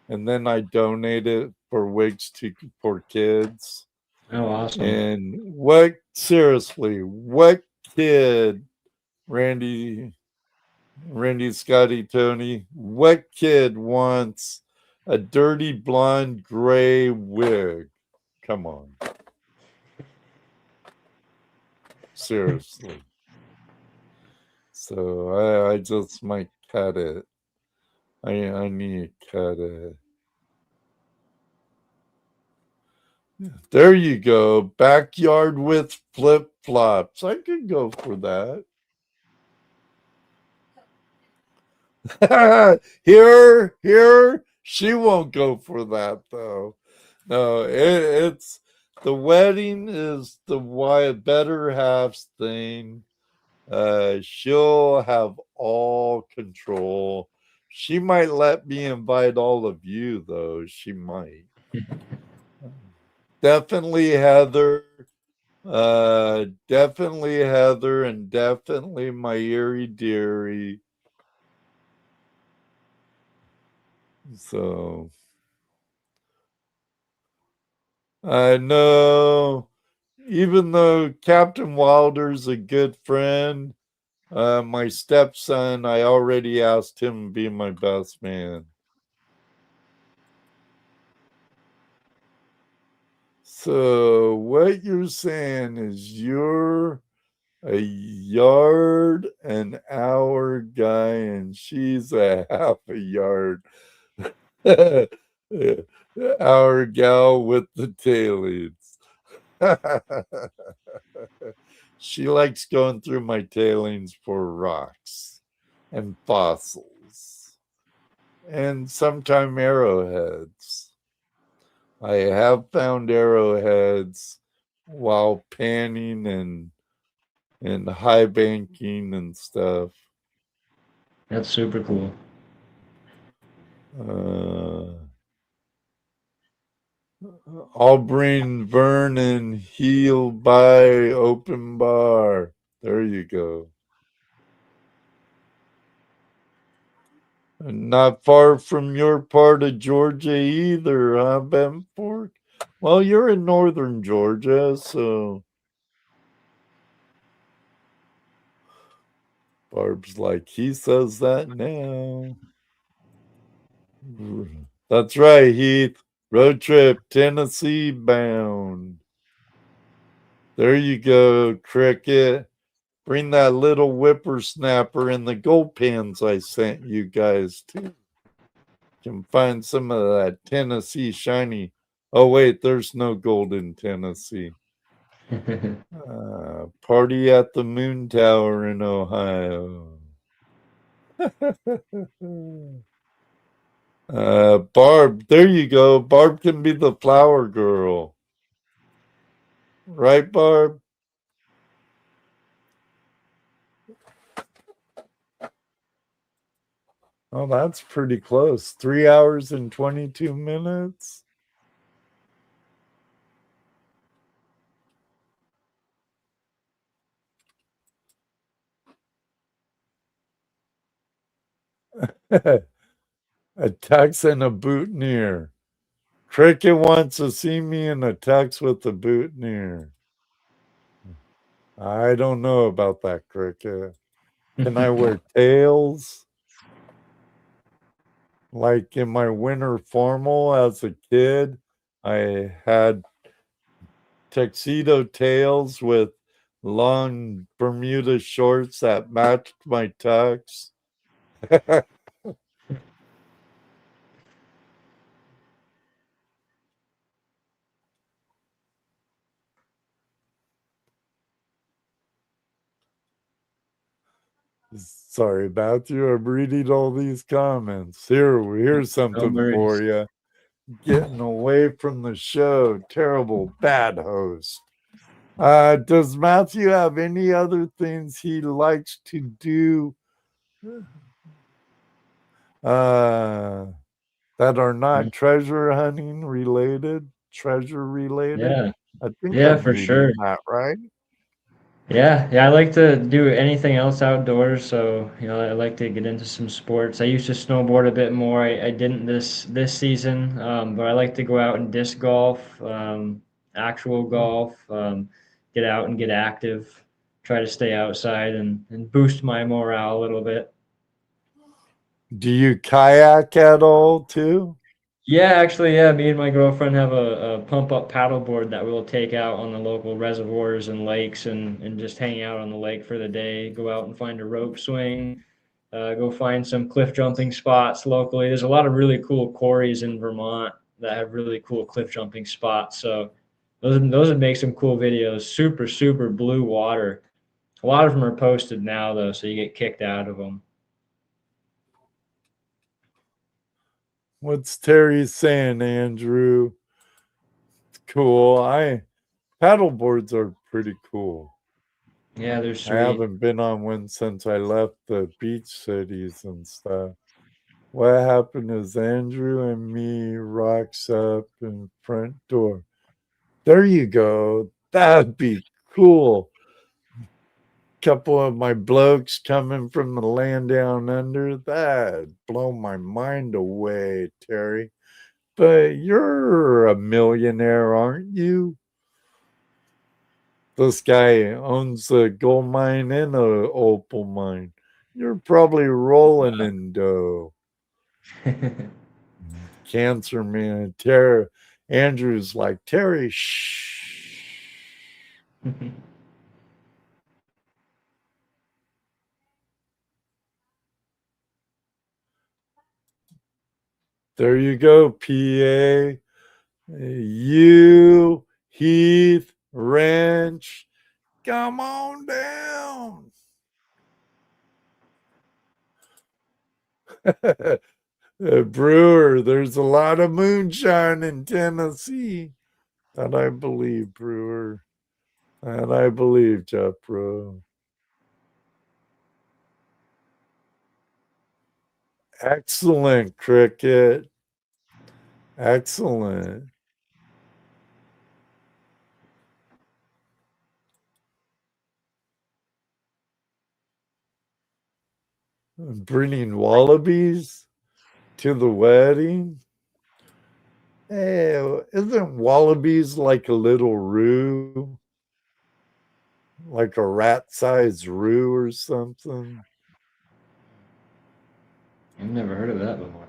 and then I donate it for wigs for kids. Oh, awesome. And seriously, what kid, Randy, Scotty, Tony, what kid wants a dirty blonde gray wig? Come on. Seriously. So I just might cut it. I need to cut it. There you go. Backyard with flip flops. I could go for that. Here, she won't go for that though. No, it's the wedding is the better half's thing. She'll have all control. She might let me invite all of you though. She might. Definitely Heather. Definitely Heather, and definitely my Erie Dearie. So I know, even though Captain Wilder's a good friend, my stepson, I already asked him to be my best man. So what you're saying is you're a yard an hour guy and she's a half a yard hour gal with the tailings. She likes going through my tailings for rocks and fossils and sometimes arrowheads. I have found arrowheads while panning and high banking and stuff. That's super cool. I'll bring Vernon Heel by open bar. There you go. And not far from your part of Georgia either, huh, Benford? Well, you're in northern Georgia, so Barb's like, he says that now. That's right, Heath. Road trip, Tennessee bound. There you go, Cricket. Bring that little whippersnapper in the gold pans I sent you guys too. Can find some of that Tennessee shiny. Oh, wait, there's no gold in Tennessee. Party at the Moon Tower in Ohio. Barb, there you go. Barb can be the flower girl. Right, Barb? Oh, that's pretty close. 3 hours and 22 minutes. A tux and a boutonniere. Cricket wants to see me in a tux with a boutonniere. I don't know about that, Cricket. Can I wear tails? Like in my winter formal as a kid, I had tuxedo tails with long Bermuda shorts that matched my tux. Sorry about you. I'm reading all these comments. Here's something for you. Getting away from the show. Terrible, bad host. Does Matthew have any other things he likes to do that are not treasure hunting related? Treasure related? Yeah. I think Yeah, I'm for reading sure. that right. Yeah, I like to do anything else outdoors. So, I like to get into some sports. I used to snowboard a bit more. I didn't this season, but I like to go out and disc golf, actual golf, get out and get active, try to stay outside and boost my morale a little bit. Do you kayak at all too? Yeah, actually, yeah, me and my girlfriend have a pump up paddleboard that we'll take out on the local reservoirs and lakes and just hang out on the lake for the day, go out and find a rope swing, go find some cliff jumping spots locally. There's a lot of really cool quarries in Vermont that have really cool cliff jumping spots. So those would make some cool videos. Super, super blue water. A lot of them are posted now though, so you get kicked out of them. What's Terry saying, Andrew? It's cool. Paddleboards are pretty cool. Yeah, they're I sweet. haven't been on one since I left the beach cities and stuff. What happened is Andrew and me rocks up in front door. There you go. That'd be cool. Couple of my blokes coming from the land down under. That'd blow my mind away, Terry. But you're a millionaire, aren't you? This guy owns a gold mine and a opal mine. You're probably rolling in dough. Cancer man, Terry. Andrew's like, Terry, shh. There you go, PA. You, Heath, Wrench, come on down. Brewer, there's a lot of moonshine in Tennessee. That I believe, Brewer. That I believe, Jeff Bro. Excellent, Cricket. Excellent. Bringing wallabies to the wedding. Hey, isn't wallabies like a little roo? Like a rat-sized roo or something? I've never heard of that before.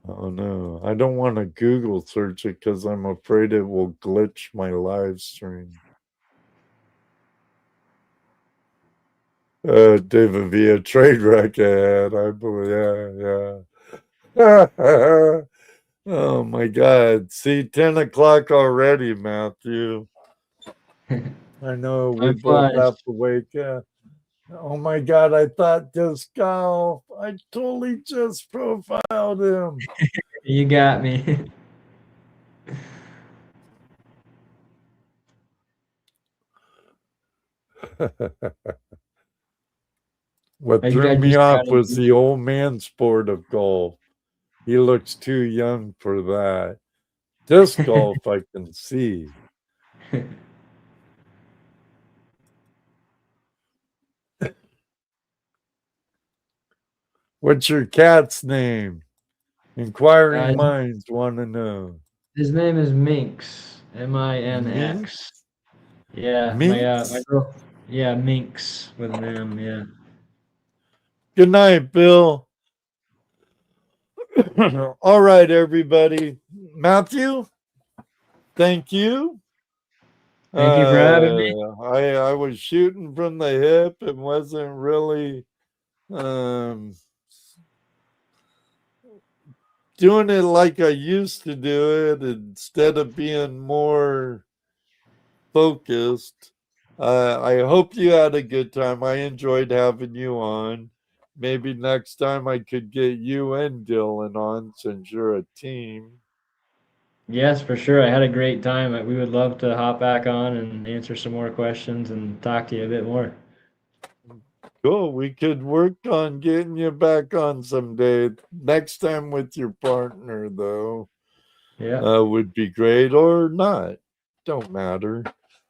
Oh no, I don't want to Google search it because I'm afraid it will glitch my live stream. David via trade record, I believe. Yeah. Oh my God. See, 10 o'clock already, Matthew. I know we both have to wake up. Oh my God, I thought disc golf. I totally just profiled him. You got me. What I threw me just off gotta was the old man sport of golf. He looks too young for that. Disc golf, I can see. What's your cat's name? Inquiring minds want to know. His name is Minx. Minx. Minx? Yeah, Minx? my girl. Yeah, Minx with an M. Yeah. Good night, Bill. All right, everybody. Matthew, thank you. Thank you for having me. I was shooting from the hip and wasn't really doing it like I used to do it instead of being more focused. I hope you had a good time. I enjoyed having you on. Maybe next time I could get you and Dylan on since you're a team. Yes, for sure. I had a great time. We would love to hop back on and answer some more questions and talk to you a bit more. Cool. We could work on getting you back on someday. Next time with your partner, though. Yeah. Would be great or not. Don't matter.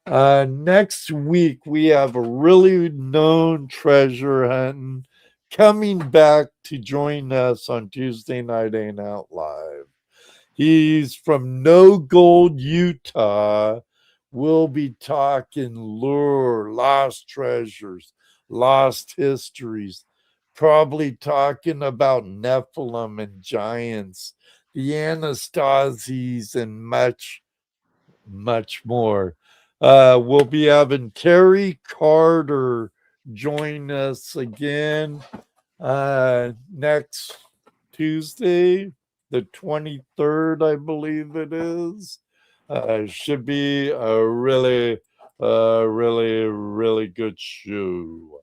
Next week, we have a really known treasure hunting coming back to join us on Tuesday Night Hangout Live. He's from No Gold, Utah. We'll be talking lure, lost treasures, lost histories, probably talking about Nephilim and giants, the Anastasies, and much, much more. We'll be having Terry Carter join us again next Tuesday, the 23rd, I believe it is. Should be a really, really good show.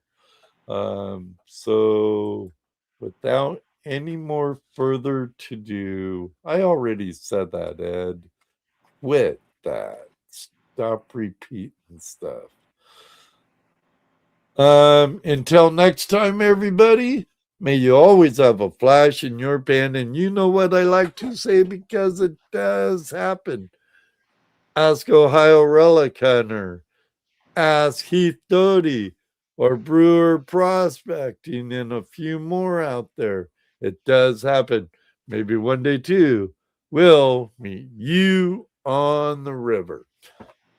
So without any more further to do, I already said that, Ed. Quit that. Stop repeating stuff. Until next time, everybody, may you always have a flash in your pan. And you know what I like to say, because it does happen. Ask Ohio Relic Hunter. Ask Heath Doty or Brewer Prospecting and a few more out there. It does happen. Maybe one day too, we'll meet you on the river.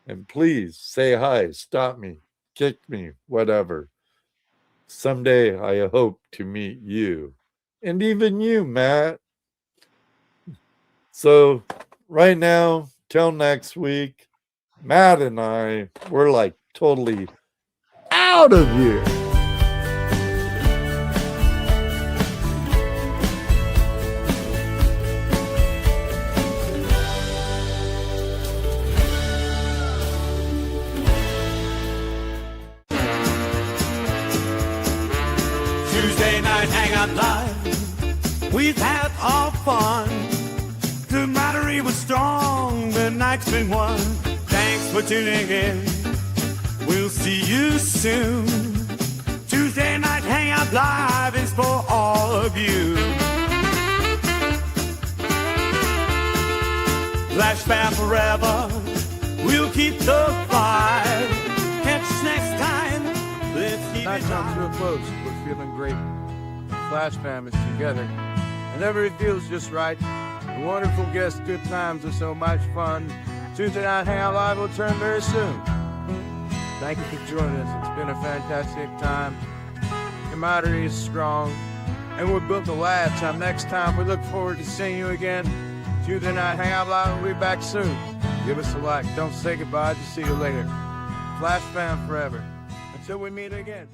And please say hi, stop me, kick me, whatever. Someday I hope to meet you. And even you, Matt. So right now, till next week, Matt and I, we're like totally out of here. Tuesday night hangout live. We've had our fun. The camaraderie was strong. The night's been won. Thanks for tuning in. We'll see you soon. Tuesday night hangout live is for all of you. FlashFam forever. We'll keep the fight. Catch us next time. Let's keep Night it comes to a on. close. We're feeling great. FlashFam is together. Whenever it feels just right. The wonderful guests, good times, are so much fun. Tuesday Night Hangout Live will turn very soon. Thank you for joining us. It's been a fantastic time. Camaraderie is strong, and we're built to last. Till next time, we look forward to seeing you again. Tuesday Night Hangout Live will be back soon. Give us a like. Don't say goodbye. Just see you later. FlashFam forever. Until we meet again.